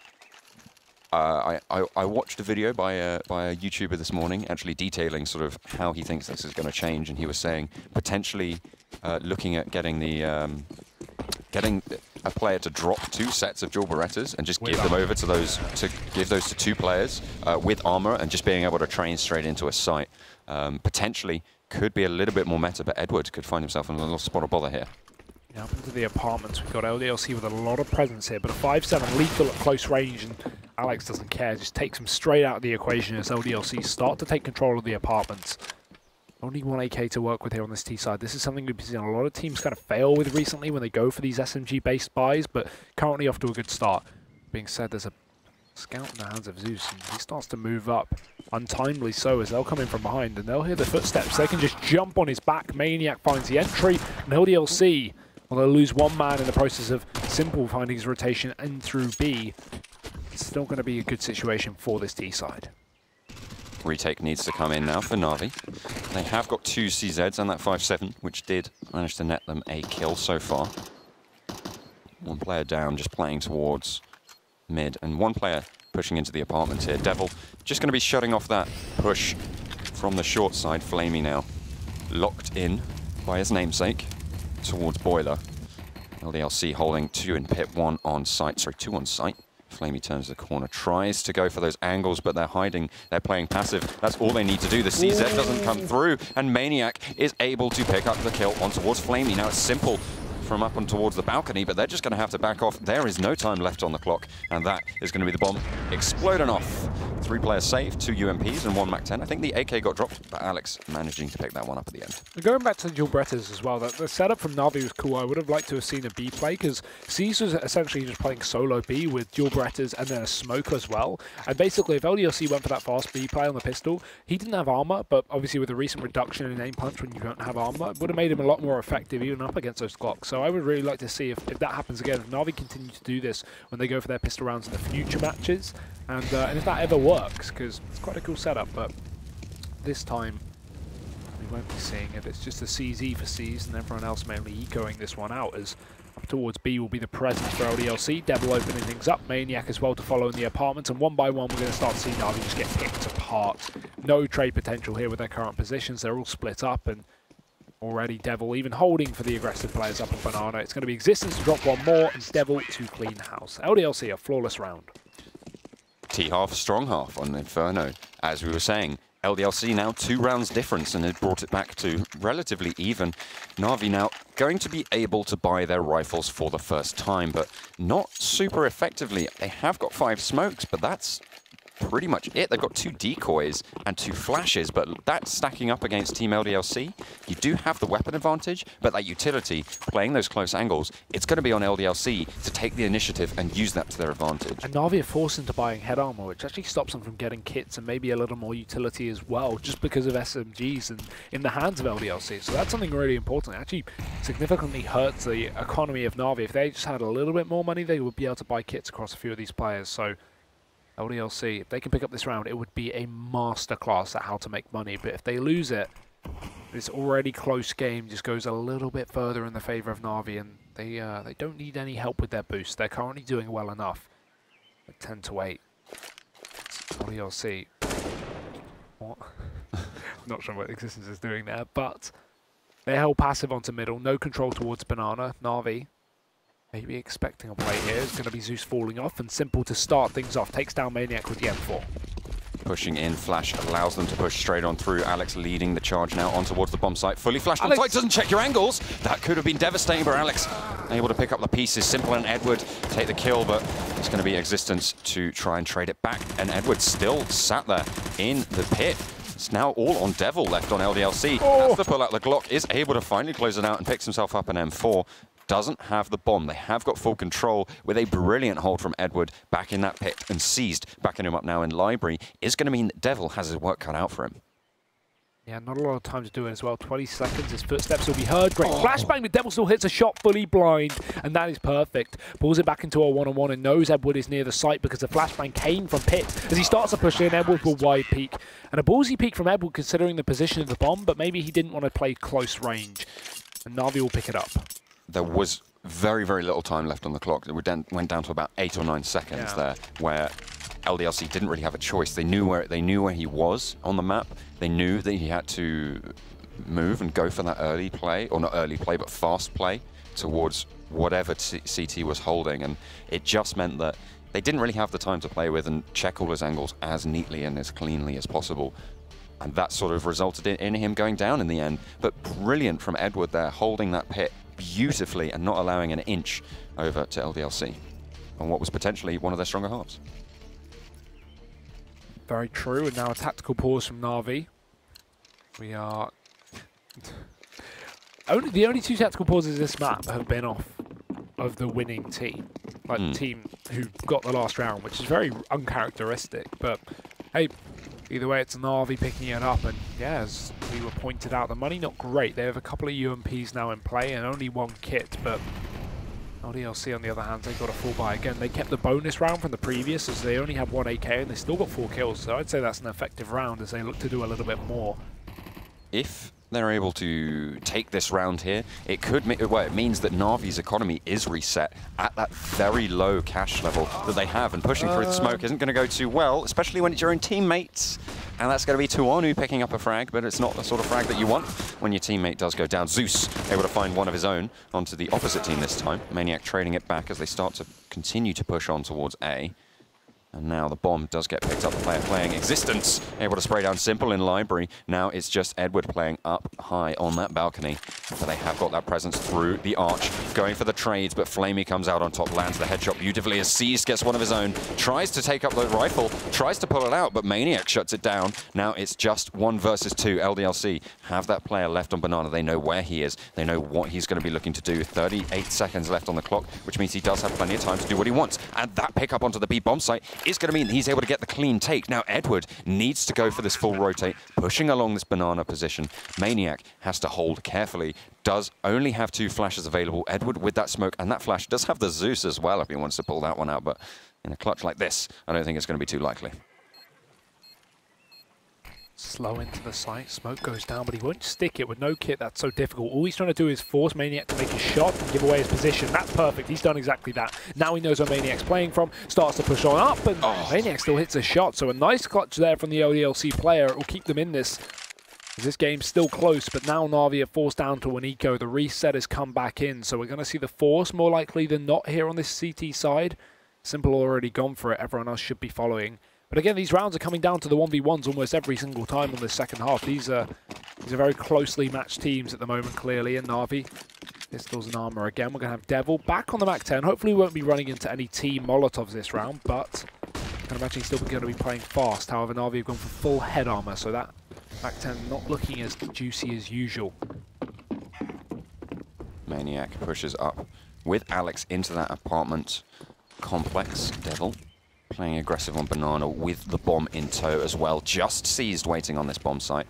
I watched a video by a YouTuber this morning, actually detailing sort of how he thinks this is going to change, and he was saying potentially looking at getting a player to drop 2 sets of dual Berettas and just give them over to those to 2 players with armor, and just being able to train straight into a site. Potentially could be a little bit more meta, but Edward could find himself in a little spot of bother here. Up into the apartments, we've got LDLC with a lot of presence here, but a 5-7 lethal at close range, and Alex doesn't care, just takes him straight out of the equation as LDLC start to take control of the apartments. Only 1 AK to work with here on this T side. This is something we've seen a lot of teams kind of fail with recently when they go for these SMG-based buys, but currently off to a good start. Being said, there's a scout in the hands of Zeus, and he starts to move up, untimely so, as they'll come in from behind, and they'll hear the footsteps. They can just jump on his back. Maniac finds the entry, and LDLC, well, they'll lose 1 man in the process of Simple finding his rotation in through B. It's still going to be a good situation for this T side. Retake needs to come in now for Na'Vi. They have got 2 CZs and that 5-7, which did manage to net them a kill so far. 1 player down, just playing towards mid, and 1 player pushing into the apartment here. Devil just going to be shutting off that push from the short side. Flamey now locked in by his namesake towards Boiler. LDLC holding 2 in pit, 1 on site, sorry, 2 on site. Flamey turns the corner, tries to go for those angles, but they're hiding. They're playing passive. That's all they need to do. The CZ doesn't come through, and Maniac is able to pick up the kill on towards Flamey. Now it's Simple from up and towards the balcony, but they're just going to have to back off. There is no time left on the clock, and that is going to be the bomb exploding off. 3 players saved, 2 UMPs and 1 MAC-10. I think the AK got dropped, but Alex managing to pick that one up at the end. Going back to the dual Berettas as well, the setup from Na'Vi was cool. I would have liked to have seen a B play, because C's was essentially just playing solo B with dual Berettas and then a smoke as well. And basically, if LDLC went for that fast B play on the pistol, he didn't have armor, but obviously with the recent reduction in aim punch when you don't have armor, it would have made him a lot more effective even up against those Glocks. So I would really like to see if that happens again, if Na'Vi continue to do this when they go for their pistol rounds in the future matches, and if that ever works, because it's quite a cool setup. But this time we won't be seeing it. It's just a CZ for C's, and everyone else mainly ecoing this one out, as up towards B will be the presence for LDLC. Devil opening things up, Maniac as well to follow in the apartments, and 1 by 1 we're going to start to see Na'Vi just get picked apart. No trade potential here with their current positions. They're all split up, and already Devil even holding for the aggressive players up on Banana. It's going to be Existence to drop 1 more, and Devil to clean house. LDLC a flawless round. T-half, strong half on Inferno. As we were saying, LDLC now 2 rounds difference, and it brought it back to relatively even. Na'Vi now going to be able to buy their rifles for the first time, but not super effectively. They have got 5 smokes, but that's pretty much it. They've got 2 decoys and 2 flashes, but that's stacking up against Team LDLC. You do have the weapon advantage, but that utility, playing those close angles, it's going to be on LDLC to take the initiative and use that to their advantage. And Na'Vi are forced into buying head armor, which actually stops them from getting kits and maybe a little more utility as well, just because of SMGs and in the hands of LDLC. So that's something really important. It actually significantly hurts the economy of Na'Vi. If they just had a little bit more money, they would be able to buy kits across a few of these players. So LDLC, if they can pick up this round, it would be a masterclass at how to make money. But if they lose it, this already close game just goes a little bit further in the favor of Na'Vi, and they don't need any help with their boost. They're currently doing well enough. At 10-8. LDLC. What? Not sure what Existence is doing there, but they held passive onto middle. No control towards Banana. Na'Vi maybe expecting a play here. It's going to be Zeus falling off, and Simple to start things off. Takes down Maniac with the M4. Pushing in, Flash allows them to push straight on through. Alex leading the charge now on towards the bomb site. Fully flashed on site, doesn't check your angles. That could have been devastating, but Alex able to pick up the pieces. Simple and Edward take the kill, but it's going to be Existence to try and trade it back. And Edward still sat there in the pit. It's now all on Devil left on LDLC. Has to pull out the Glock, is able to finally close it out and picks himself up an M4. doesn't have the bomb. They have got full control with a brilliant hold from Edward back in that pit and seized, backing him up now in Library, is going to mean that Devil has his work cut out for him. Yeah, not a lot of time to do it as well. 20 seconds, his footsteps will be heard. Great flashbang, but Devil still hits a shot fully blind, and that is perfect. Pulls it back into a one-on-one and knows Edward is near the site because the flashbang came from Pit. As he starts to push in, Edward will wide peek. And a ballsy peek from Edward considering the position of the bomb, but maybe he didn't want to play close range. And Na'Vi will pick it up. There was very, very little time left on the clock. It went down to about 8 or 9 seconds there, where LDLC didn't really have a choice. They knew where he was on the map. They knew that he had to move and go for that early play, or not early play, but fast play towards whatever CT was holding. And it just meant that they didn't really have the time to play with and check all his angles as neatly and as cleanly as possible. And that sort of resulted in him going down in the end. But brilliant from Edward there, holding that pit beautifully and not allowing an inch over to LDLC on what was potentially one of their stronger halves. Very true, and now a tactical pause from Na'Vi. We are... the only 2 tactical pauses this map have been off of the winning team. Like the team who got the last round, which is very uncharacteristic. But, hey, either way, it's Na'Vi picking it up. And, yeah, as we were pointed out, the money not great. They have a couple of UMPs now in play and only 1 kit, but... LDLC, on the other hand, they got a full buy. Again, they kept the bonus round from the previous as they only have 1 AK and they still got 4 kills. So I'd say that's an effective round as they look to do a little bit more. If they're able to take this round here, it could it means that Na'Vi's economy is reset at that very low cash level that they have, and pushing through the smoke isn't going to go too well, especially when it's your own teammates. And that's going to be Tuanu picking up a frag, but it's not the sort of frag that you want when your teammate does go down. Zeus able to find one of his own onto the opposite team this time. Maniac trading it back as they start to continue to push on towards A. And now the bomb does get picked up. The player playing Existence, able to spray down Simple in Library. Now it's just Edward playing up high on that balcony. But they have got that presence through the arch. Going for the trades, but Flamey comes out on top, lands the headshot beautifully as Seized gets one of his own. Tries to take up the rifle, tries to pull it out, but Maniac shuts it down. Now it's just 1 versus 2. LDLC have that player left on Banana. They know where he is. They know what he's going to be looking to do. 38 seconds left on the clock, which means he does have plenty of time to do what he wants. And that pickup onto the B bomb site is going to mean he's able to get the clean take. Now Edward needs to go for this full rotate, pushing along this banana position. Maniac has to hold carefully, does only have 2 flashes available. Edward with that smoke, and that flash does have the Zeus as well if he wants to pull that one out, but in a clutch like this, I don't think it's going to be too likely. Slow into the site, smoke goes down, but he won't stick it with no kit. That's so difficult. All he's trying to do is force Maniac to make a shot and give away his position. That's perfect. He's done exactly that. Now he knows where Maniac's playing from, starts to push on up, and Maniac still hits a shot. So a nice clutch there from the LDLC player. It will keep them in this. This game's still close, but now Na'Vi are forced down to an eco. The reset has come back in, so we're going to see the force more likely than not here on this CT side. Simple already gone for it. Everyone else should be following. But again, these rounds are coming down to the 1v1s almost every single time on this second half. These are very closely matched teams at the moment, clearly, and Na'Vi. Pistols and armor again. We're going to have Devil back on the Mac 10. Hopefully we won't be running into any team Molotovs this round, but I can imagine he's still going to be playing fast. However, Na'Vi have gone for full head armor, so that Mac 10 not looking as juicy as usual. Maniac pushes up with Alex into that apartment complex. Devil playing aggressive on Banana with the bomb in tow as well. Just Seized waiting on this bomb site.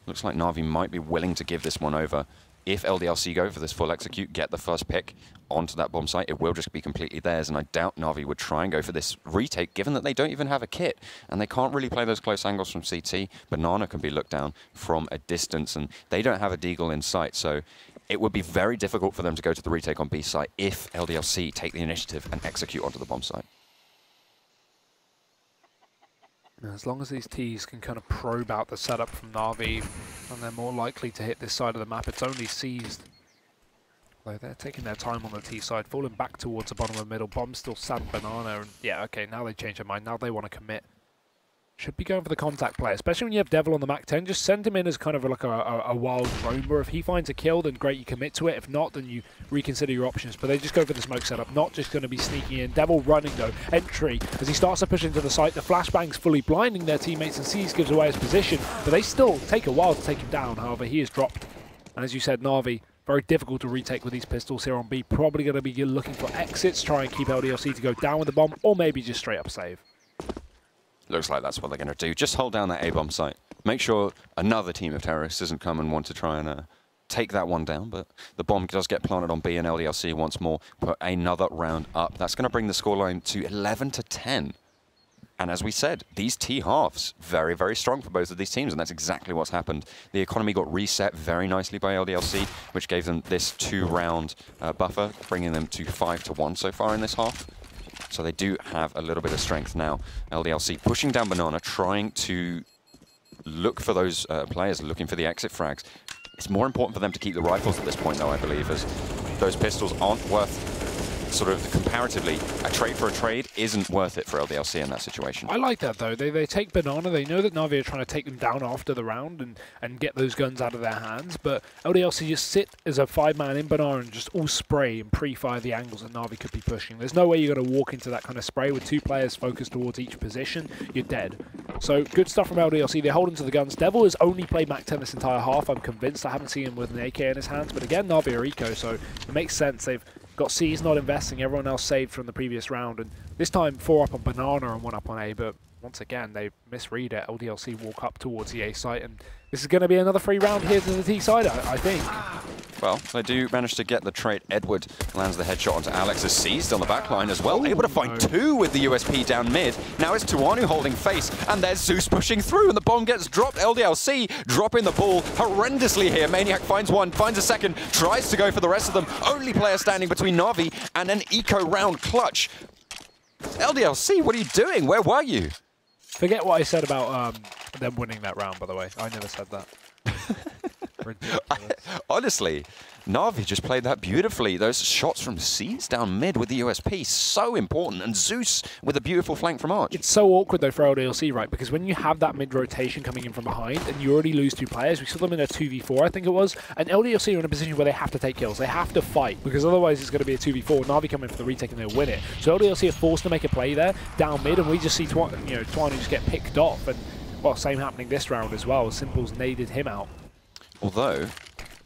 Looks like Na'Vi might be willing to give this one over. If LDLC go for this full execute, get the first pick onto that bomb site, it will just be completely theirs, and I doubt Na'Vi would try and go for this retake, given that they don't even have a kit, and they can't really play those close angles from CT. Banana can be looked down from a distance, and they don't have a deagle in sight, so it would be very difficult for them to go to the retake on B site if LDLC take the initiative and execute onto the bomb site. As long as these Ts can kind of probe out the setup from Na'Vi, and they're more likely to hit this side of the map. It's only Seized. Though they're taking their time on the T side, falling back towards the bottom of the middle. Bomb still sad Banana, and yeah, okay, now they change their mind. Now they want to commit. Should be going for the contact play, especially when you have Devil on the Mac 10. Just send him in as kind of like a wild roamer. If he finds a kill, then great, you commit to it. If not, then you reconsider your options. But they just go for the smoke setup, not just going to be sneaking in. Devil running, though. Entry, as he starts to push into the site. The flashbang's fully blinding their teammates, and Seas gives away his position. But they still take a while to take him down. However, he is dropped. And as you said, Na'Vi Very difficult to retake with these pistols here on B. Probably going to be looking for exits, try and keep LDLC to go down with the bomb, or maybe just straight up save. Looks like that's what they're going to do. Just hold down that A-bomb site. Make sure another team of terrorists doesn't come and want to try and take that one down, but the bomb does get planted on B, and LDLC once more put another round up. That's going to bring the scoreline to 11-10. And as we said, these T-halves, very, very strong for both of these teams, and that's exactly what's happened. The economy got reset very nicely by LDLC, which gave them this 2-round buffer, bringing them to 5-1 so far in this half. So they do have a little bit of strength now. LDLC pushing down Banana, trying to look for those players, looking for the exit frags. It's more important for them to keep the rifles at this point, though, I believe, as those pistols aren't worth, sort of comparatively, a trade for a trade isn't worth it for LDLC in that situation. I like that, though. They take Banana. They know that Na'Vi are trying to take them down after the round and get those guns out of their hands, but LDLC just sit as a 5-man in Banana and just all spray and pre-fire the angles that Na'Vi could be pushing. There's no way you're going to walk into that kind of spray with 2 players focused towards each position. You're dead. So good stuff from LDLC. They hold into the guns. Devil has only played Mac 10 this entire half. I'm convinced. I haven't seen him with an AK in his hands, but again, Na'Vi are eco, so it makes sense. They've got C's not investing, everyone else saved from the previous round, and this time 4 up on Banana and 1 up on A, but once again, they misread it. LDLC walk up towards the A site, and this is going to be another free round here to the T side, I think. Well, they do manage to get the trait. Edward lands the headshot onto Alex, is seized on the back line as well. Able to find 2 with the USP down mid. Now it's Tuanu holding face, and there's Zeus pushing through, and the bomb gets dropped. LDLC dropping the ball horrendously here. Maniac finds 1, finds a second, tries to go for the rest of them. Only player standing between Na'Vi and an eco round clutch. LDLC, what are you doing? Where were you? Forget what I said about them winning that round, by the way. I never said that. Honestly, Na'Vi just played that beautifully. Those shots from C's down mid with the USP, so important. And Zeus with a beautiful flank from Arch. It's so awkward, though, for LDLC, right? Because when you have that mid-rotation coming in from behind and you already lose 2 players, we saw them in a 2v4, I think it was, and LDLC are in a position where they have to take kills. They have to fight, because otherwise it's going to be a 2v4. Na'Vi come in for the retake and they'll win it. So LDLC are forced to make a play there, down mid, and we just see Tuanu just get picked off. And, well, same happening this round as well. Simple's naded him out. Although,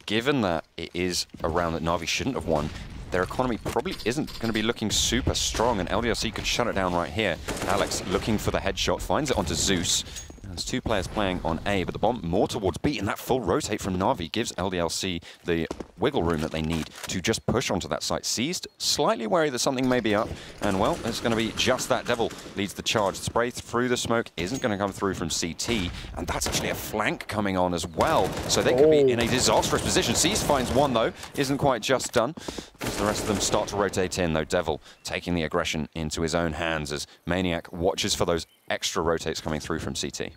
given that it is a round that Na'Vi shouldn't have won, their economy probably isn't going to be looking super strong, and LDLC could shut it down right here. Alex looking for the headshot, finds it onto Zeus. There's 2 players playing on A, but the bomb more towards B, and that full rotate from Na'Vi gives LDLC the wiggle room that they need to just push onto that site. Seized, slightly wary that something may be up, and well, it's going to be just that. Devil leads the charge. Spray through the smoke isn't going to come through from CT, and that's actually a flank coming on as well, so they could be in a disastrous position. Seized finds 1, though, isn't quite just done, as the rest of them start to rotate in, though. Devil taking the aggression into his own hands as Maniac watches for those extra rotates coming through from CT.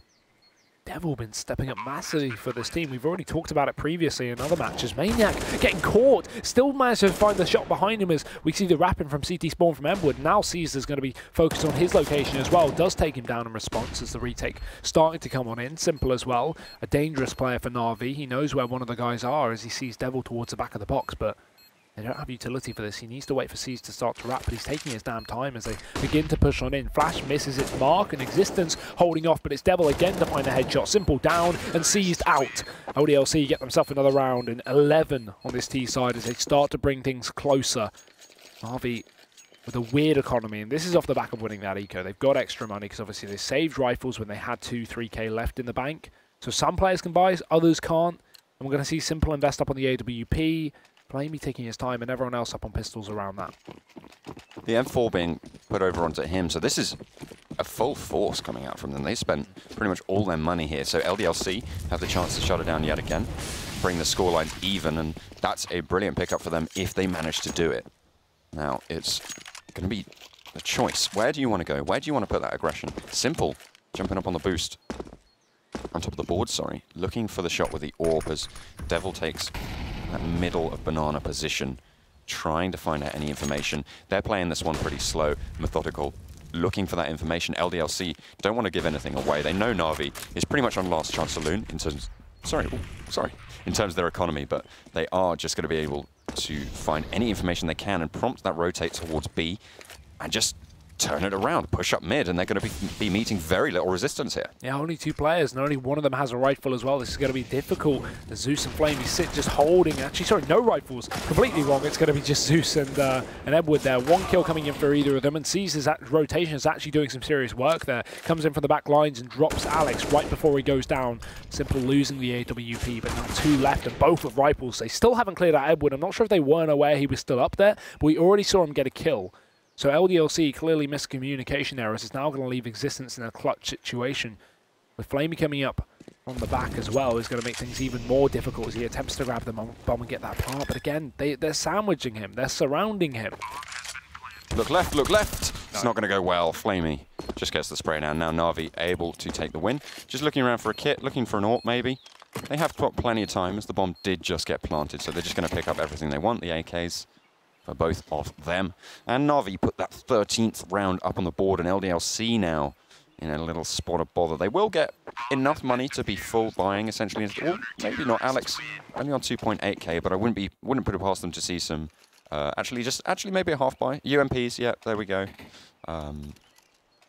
Devil been stepping up massively for this team. We've already talked about it previously in other matches. Maniac getting caught, still managed to find the shot behind him as we see the wrapping from CT spawn from Edward. Now Caesar's going to be focused on his location as well. Does take him down in response as the retake starting to come on in. Simple as well. A dangerous player for Na'Vi. He knows where one of the guys are as he sees Devil towards the back of the box, but they don't have utility for this. He needs to wait for C's to start to wrap, but he's taking his damn time as they begin to push on in. Flash misses its mark, and Existence holding off, but it's Devil again to find a headshot. Simple down and Seized out. LDLC get themselves another round in 11 on this T side as they start to bring things closer. Na'Vi with a weird economy, and this is off the back of winning that eco. They've got extra money because obviously they saved rifles when they had 2-3k left in the bank. So some players can buy, others can't. And we're going to see Simple invest up on the AWP. Blamey taking his time and everyone else up on pistols around that. The M4 being put over onto him, so this is a full force coming out from them. They spent pretty much all their money here, so LDLC have the chance to shut it down yet again, bring the scoreline even, and that's a brilliant pickup for them if they manage to do it. Now, it's going to be a choice. Where do you want to go? Where do you want to put that aggression? Simple, jumping up on the boost. On top of the board, sorry. Looking for the shot with the AWP as Devil takes that middle of banana position, trying to find out any information. They're playing this one pretty slow, methodical, looking for that information. LDLC don't want to give anything away. They know Na'Vi is pretty much on last chance saloon in terms, in terms of their economy, but they are just going to be able to find any information they can and prompt that rotate towards B and just turn it around, push up mid, and they're going to be meeting very little resistance here. Yeah, only 2 players, and only one of them has a rifle as well. This is going to be difficult. The Zeus and Flamey sit just holding. Actually, sorry, no rifles. Completely wrong. It's going to be just Zeus and Edward there. 1 kill coming in for either of them, and sees his rotation is actually doing some serious work there. Comes in from the back lines and drops Alex right before he goes down. Simple losing the AWP, but now 2 left, and both with rifles. They still haven't cleared out Edward. I'm not sure if they weren't aware he was still up there, but we already saw him get a kill. So LDLC clearly missed communication errors. It's now going to leave Existence in a clutch situation. With Flamey coming up on the back as well is going to make things even more difficult as he attempts to grab the bomb and get that part. But again, they're sandwiching him. They're surrounding him. Look left, look left. It's not going to go well. Flamey just gets the spray down. Now Na'Vi able to take the win. Just looking around for a kit, looking for an AWP maybe. They have got plenty of time as the bomb did just get planted, so they're just going to pick up everything they want. The AKs for both of them. And Na'Vi put that 13th round up on the board, and LDLC now in a little spot of bother. They will get enough money to be full buying, essentially. Or maybe not. Alex only on 2.8k, but I wouldn't put it past them to see some. Actually maybe a half buy. UMPs, yeah, there we go.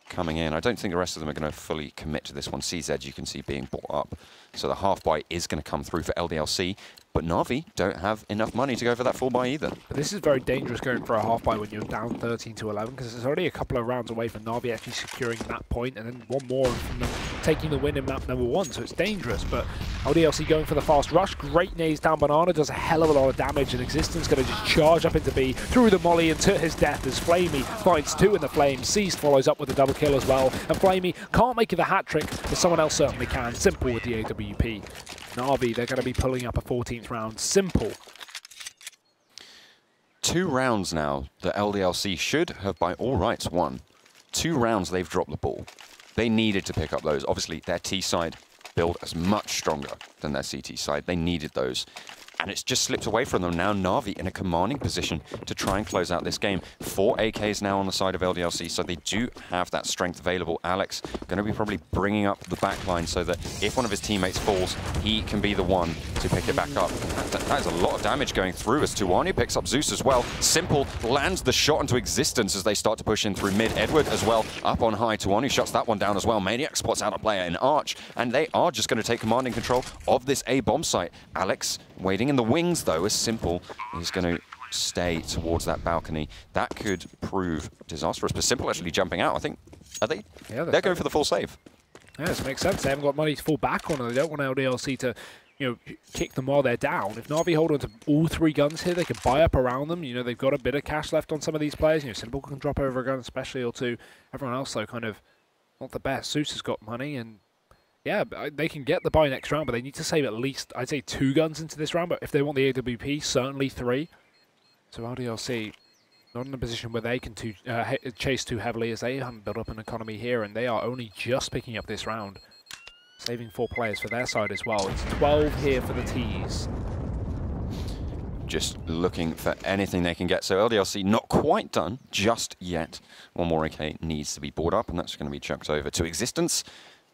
Coming in. I don't think the rest of them are going to fully commit to this one. CZ you can see being bought up. So the half buy is going to come through for LDLC. But Na'Vi don't have enough money to go for that full buy either. But this is very dangerous going for a half buy when you're down 13 to 11, because it's already a couple of rounds away from Na'Vi actually securing that point, and then one more from them taking the win in map number 1. So it's dangerous. But LDLC going for the fast rush. Great nades down. Banana does a hell of a lot of damage, and Existence going to just charge up into B through the molly and to his death as Flamey finds 2 in the flames. Seized follows up with a double kill as well, and Flamey can't make it the hat trick, but someone else certainly can. Simple with the AWP. Na'Vi, they're going to be pulling up a 14th round. Simple. 2 rounds now that LDLC should have by all rights won. 2 rounds they've dropped the ball. They needed to pick up those. Obviously, their T side build is much stronger than their CT side. They needed those. And it's just slipped away from them. Now Na'Vi in a commanding position to try and close out this game. 4 AKs now on the side of LDLC, so they do have that strength available. Alex going to be probably bringing up the back line so that if one of his teammates falls, he can be the one to pick it back up. That is a lot of damage going through as Tuani picks up Zeus as well. Simple lands the shot into Existence as they start to push in through mid. Edward as well up on high. Tuani shuts that one down as well. Maniac spots out a player in Arch, and they are just going to take commanding control of this A bomb site. Alex waiting in the wings though, as Simple is going to stay towards that balcony. That could prove disastrous, but Simple actually jumping out, I think. Are they? Yeah, they're going for the full save. Yeah, this makes sense. They haven't got money to fall back on, and they don't want LDLC to, you know, kick them while they're down. If Na'Vi hold on to all 3 guns here, they can buy up around them. You know, they've got a bit of cash left on some of these players. You know, Simple can drop over a gun especially or 2. Everyone else, though, kind of not the best. Zeus has got money, and yeah, they can get the buy next round, but they need to save at least, I'd say, 2 guns into this round. But if they want the AWP, certainly 3. So LDLC not in a position where they can chase too heavily, as they haven't built up an economy here, and they are only just picking up this round. Saving 4 players for their side as well. It's 12 here for the T's. Just looking for anything they can get. So LDLC not quite done just yet. 1 more AK needs to be bought up, and that's going to be chucked over to Existence.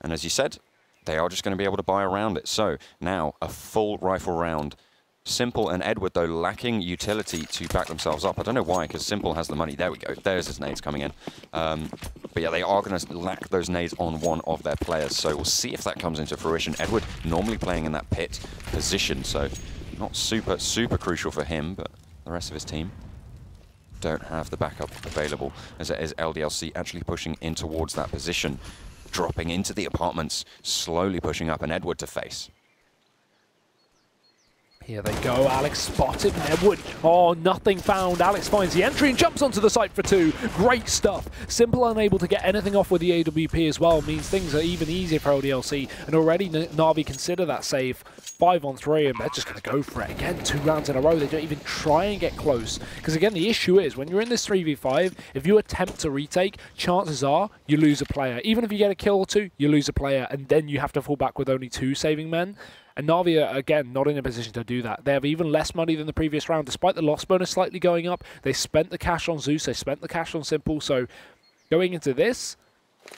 And as you said, they are just going to be able to buy around it. So now a full rifle round. Simple and Edward, though, lacking utility to back themselves up. I don't know why, because Simple has the money. There we go. There's his nades coming in. But yeah, they are going to lack those nades on one of their players. So we'll see if that comes into fruition. Edward normally playing in that pit position, so not super crucial for him, but the rest of his team don't have the backup available, as it is LDLC actually pushing in towards that position. Dropping into the apartments, slowly pushing up, and Edward to face. Here they go, Alex spotted, and Edward, oh, nothing found. Alex finds the entry and jumps onto the site for 2. Great stuff. Simple unable to get anything off with the AWP as well means things are even easier for LDLC, and already Na'Vi consider that save. 5 on 3, and they're just going to go for it. Again, 2 rounds in a row. They don't even try and get close. Because again, the issue is, when you're in this 3v5, if you attempt to retake, chances are you lose a player. Even if you get a kill or 2, you lose a player, and then you have to fall back with only 2 saving men. And Na'Vi are, again, not in a position to do that. They have even less money than the previous round. Despite the loss bonus slightly going up, they spent the cash on Zeus, they spent the cash on Simple. So going into this,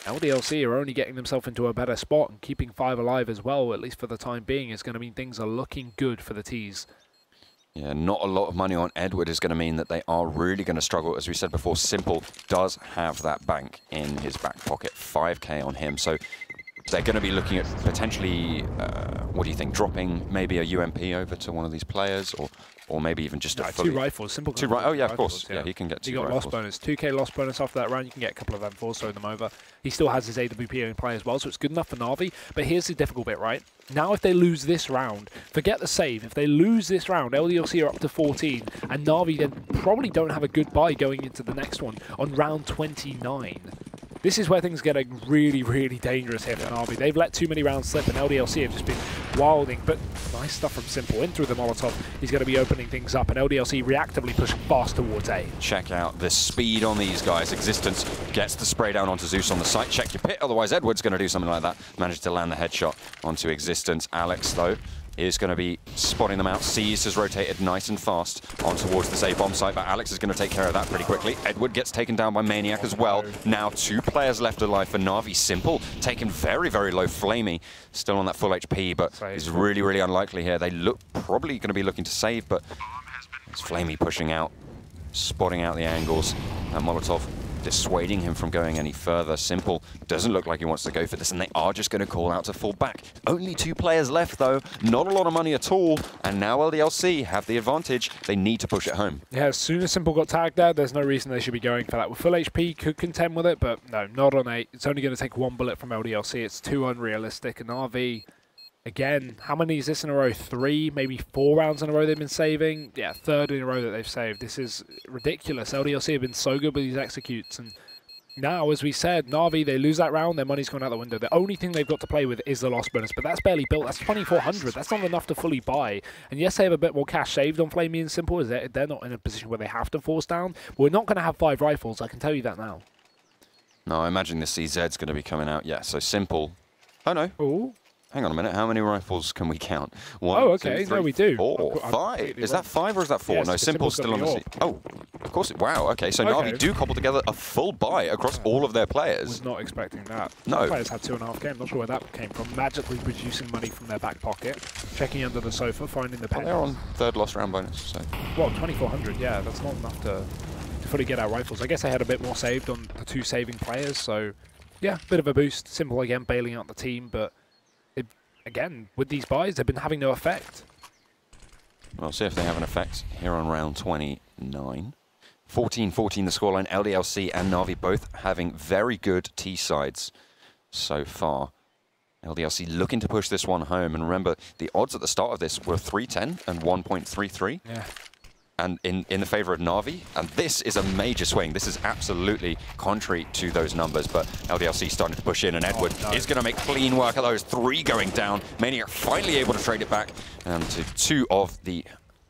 LDLC are only getting themselves into a better spot, and keeping 5 alive as well, at least for the time being, is going to mean things are looking good for the T's. Yeah, not a lot of money on Edward is going to mean that they are really going to struggle. As we said before, Simple does have that bank in his back pocket, 5k on him. So they're going to be looking at potentially, what do you think, dropping maybe a UMP over to one of these players, or maybe even just a two rifles. Simple. Oh yeah, of course. Yeah, he can get two You got rifles. loss bonus, 2k loss bonus after that round. You can get a couple of M4s, throw them over. He still has his AWP in play as well, so it's good enough for Na'Vi. But here's the difficult bit, right? Now if they lose this round, forget the save. If they lose this round, LDLC are up to 14, and Na'Vi then probably don't have a good buy going into the next one on round 29. This is where things get really, really dangerous here for Na'Vi. They've let too many rounds slip, and LDLC have just been wilding. But nice stuff from Simple. In through the Molotov, he's going to be opening things up, and LDLC reactively pushing fast towards A. Check out the speed on these guys. Existence gets the spray down onto Zeus on the site. Check your pit, otherwise Edward's going to do something like that. Managed to land the headshot onto Existence. Alex, though, is going to be spotting them out. Seized has rotated nice and fast on towards this A-bomb site, but Alex is going to take care of that pretty quickly. Edward gets taken down by Maniac as well. Now 2 players left alive for Na'Vi. Simple taken very, very low. Flamey still on that full HP, but is really, really unlikely here. They look probably going to be looking to save, but it's Flamey pushing out, spotting out the angles. And Molotov dissuading him from going any further. Simple doesn't look like he wants to go for this, and they are just going to call out to fall back. Only 2 players left, though. Not a lot of money at all, and now LDLC have the advantage. They need to push it home. Yeah, as soon as Simple got tagged there, there's no reason they should be going for that. With full HP, could contend with it, but no, not on 8. It's only going to take 1 bullet from LDLC. It's too unrealistic, and RV... Again, how many is this in a row? 3, maybe 4 rounds in a row they've been saving? Yeah, 3rd in a row that they've saved. This is ridiculous. LDLC have been so good with these executes. And now, as we said, Na'Vi, they lose that round, their money's gone out the window. The only thing they've got to play with is the loss bonus, but that's barely built. That's 2,400. That's not enough to fully buy. And yes, they have a bit more cash saved on Flamey and Simple. Is they're not in a position where they have to force down. We're not going to have 5 rifles, I can tell you that now. No, I imagine the CZ's going to be coming out. Yeah, so Simple. Oh, no. Ooh. Hang on a minute, how many rifles can we count? 1, oh, okay, 2, 3, no, we do. 4, 5. Is that 5 or is that 4? Yes, no, Simple's still on the seat. Oh, of course. Wow, okay, so Na'Vi do cobble together a full buy across all of their players. Was not expecting that. No. Players had 2.5k. I'm not sure where that came from. Magically producing money from their back pocket, checking under the sofa, finding the pen. They're on 3rd lost round bonus, so. Well, 2,400, yeah, that's not enough to fully get our rifles. I guess they had a bit more saved on the 2 saving players, so yeah, bit of a boost. Simple again, bailing out the team, but again, with these buys, they've been having no effect. We'll see if they have an effect here on round 29. 14-14 the scoreline. LDLC and Na'Vi both having very good T-sides so far. LDLC looking to push this one home. And remember, the odds at the start of this were 310 and 1.33. Yeah. And in the favor of Na'Vi, and this is a major swing. This is absolutely contrary to those numbers, but LDLC starting to push in, and Edward is going to make clean work of those. 3 going down. Maniac finally able to trade it back to 2 of the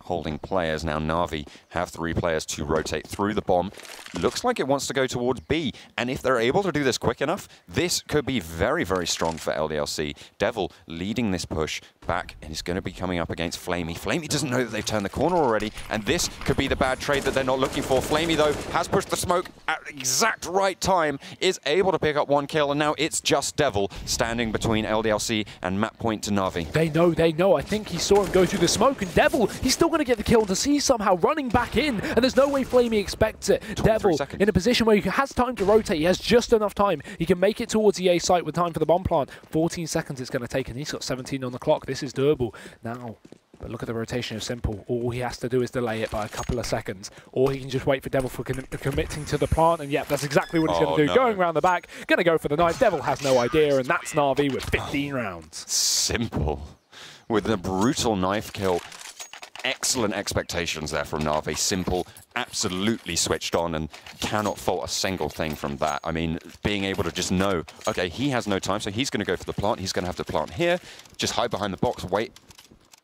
holding players. Now Na'Vi have 3 players to rotate through the bomb. Looks like it wants to go towards B, and if they're able to do this quick enough, this could be very, very strong for LDLC. Devil leading this push back, and he's going to be coming up against Flamey. Flamey doesn't know that they've turned the corner already, and this could be the bad trade that they're not looking for. Flamey, though, has pushed the smoke at the exact right time, is able to pick up 1 kill, and now it's just Devil standing between LDLC and map point to Na'Vi. They know. I think he saw him go through the smoke, and Devil, he's still going to get the kill. To see somehow running back in, and there's no way Flamey expects it. Devil in a position where he has time to rotate. He has just enough time. He can make it towards the A site with time for the bomb plant. 14 seconds it's going to take, and he's got 17 on the clock. This is doable now. But look at the rotation of Simple. All he has to do is delay it by a couple of seconds, or he can just wait for Devil for committing to the plant, and yeah, that's exactly what he's going to do. No. Going around the back, going to go for the knife. Devil has no idea, and that's Na'Vi with 15 rounds. Simple with the brutal knife kill. Excellent expectations there from Na'Vi. Simple, absolutely switched on and cannot fault a single thing from that. I mean, being able to just know, okay, he has no time, so he's going to go for the plant. He's going to have to plant here, just hide behind the box, wait,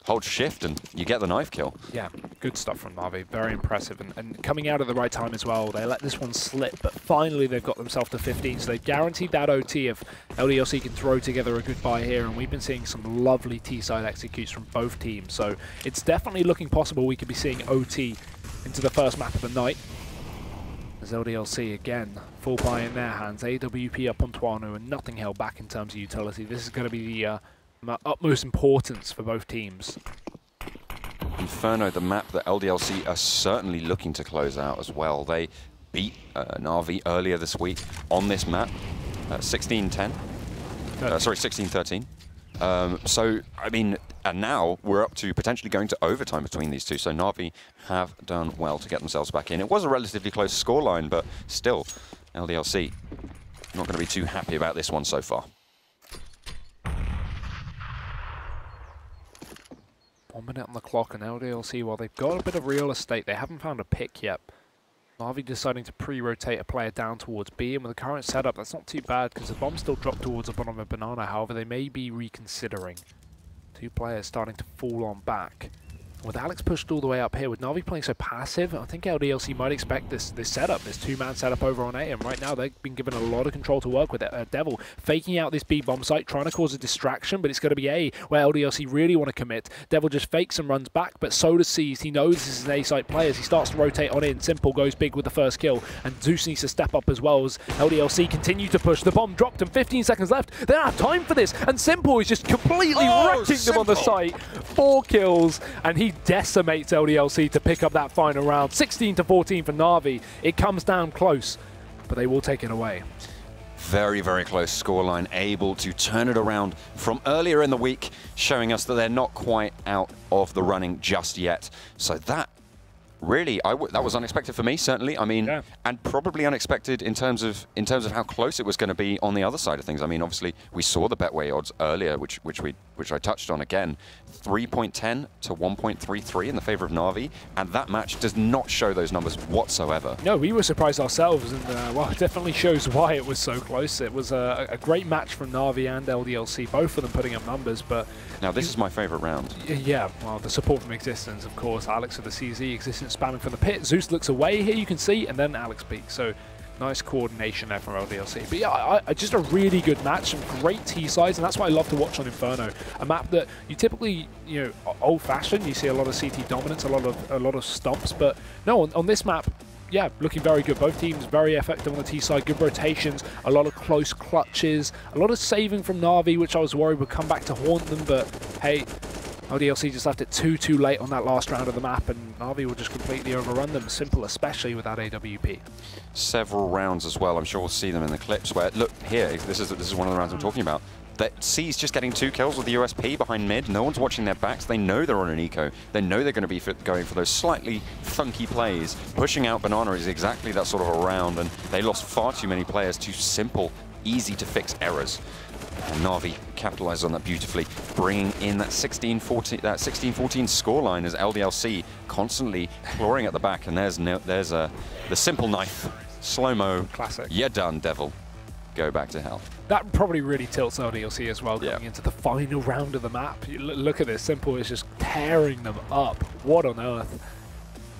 hold shift, and you get the knife kill. Yeah, good stuff from Na'Vi. Very impressive. And coming out at the right time as well. They let this one slip, but finally they've got themselves to 15, so they've guaranteed that OT if LDLC can throw together a good buy here, and we've been seeing some lovely T-side executes from both teams, so it's definitely looking possible we could be seeing OT into the first map of the night. As LDLC, again, full buy in their hands. AWP up on Tuano and nothing held back in terms of utility. This is going to be the utmost importance for both teams. Inferno, the map that LDLC are certainly looking to close out as well. They beat Na'Vi earlier this week on this map, 16-10. Sorry, 16-13. So, I mean, and now we're up to potentially going to overtime between these two. So Na'Vi have done well to get themselves back in. It was a relatively close scoreline, but still, LDLC not going to be too happy about this one so far. 1 minute on the clock, and LDLC, while they've got a bit of real estate, they haven't found a pick yet. Na'Vi deciding to pre-rotate a player down towards B, and with the current setup, that's not too bad because the bomb still dropped towards the bottom of a banana. However, they may be reconsidering. 2 players starting to fall on back. With Alex pushed all the way up here, with Na'Vi playing so passive, I think LDLC might expect this setup, this 2-man setup over on A, and right now they've been given a lot of control to work with. Devil faking out this B bomb site, trying to cause a distraction, but it's going to be A, where LDLC really want to commit. Devil just fakes and runs back, but so does Seized. He knows this is an A site player as he starts to rotate on in. Simple goes big with the first kill, and Zeus needs to step up as well as LDLC continue to push. The bomb dropped and 15 seconds left. They don't have time for this, and Simple is just completely wrecking them on the site. 4 kills, and he decimates LDLC to pick up that final round. 16-14 for Na'Vi. It comes down close, but they will take it away. Very, very close scoreline, able to turn it around from earlier in the week, showing us that they're not quite out of the running just yet. So that really, that was unexpected for me, certainly. I mean, yeah. And probably unexpected in terms of how close it was going to be on the other side of things. I mean, obviously, we saw the Betway odds earlier, which I touched on again, 3.10 to 1.33 in the favor of Na'Vi, and that match does not show those numbers whatsoever. No, we were surprised ourselves, and well, it definitely shows why it was so close. It was a great match from Na'Vi and LDLC, both of them putting up numbers, but... Now, this is my favorite round. Yeah, well, the support from Existence, of course. Alex with the CZ, Existence spamming for the pit. Zeus looks away here, you can see, and then Alex peaks. So nice coordination there from LDLC. But yeah, just a really good match, some great T-sides, and that's what I love to watch on Inferno. A map that you typically, you know, old-fashioned, you see a lot of CT dominance, a lot of stomps, but no, on this map, yeah, looking very good. Both teams very effective on the T side, good rotations, a lot of close clutches, a lot of saving from Na'Vi, which I was worried would come back to haunt them, but hey, LDLC just left it too late on that last round of the map, and Na'Vi will just completely overrun them. Simple, especially with that AWP. Several rounds as well. I'm sure we'll see them in the clips where, look, here, this is one of the rounds I'm talking about. That C's just getting 2 kills with the USP behind mid. No one's watching their backs. They know they're on an eco. They know they're going to be going for those slightly funky plays. Pushing out Banana is exactly that sort of a round, and they lost far too many players to simple, easy-to-fix errors. And Na'Vi capitalized on that beautifully, bringing in that 16-14 scoreline as LDLC constantly clawing at the back. And there's the simple knife, slow-mo. Classic. You're done, Devil. Go back to hell. That probably really tilts LDLC as well, going into the final round of the map. Look at this, Simple is just tearing them up. What on earth?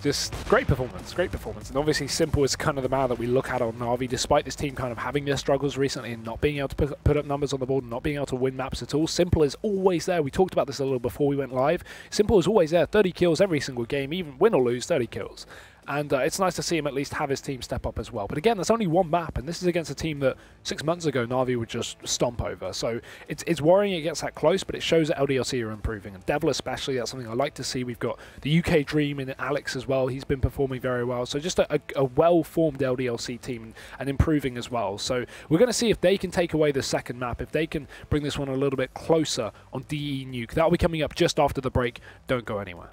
Just great performance, great performance. And obviously Simple is kind of the man that we look at on Na'Vi, despite this team kind of having their struggles recently and not being able to put up numbers on the board and not being able to win maps at all. Simple is always there. We talked about this a little before we went live. Simple is always there, 30 kills every single game, even win or lose, 30 kills. And it's nice to see him at least have his team step up as well. But again, that's only one map, and this is against a team that 6 months ago Na'Vi would just stomp over. So it's worrying it gets that close, but it shows that LDLC are improving. And Devil especially, that's something I like to see. We've got the UK Dream in Alex as well. He's been performing very well. So just a well-formed LDLC team and improving as well. So we're going to see if they can take away the second map, if they can bring this one a little bit closer on DE Nuke. That'll be coming up just after the break. Don't go anywhere.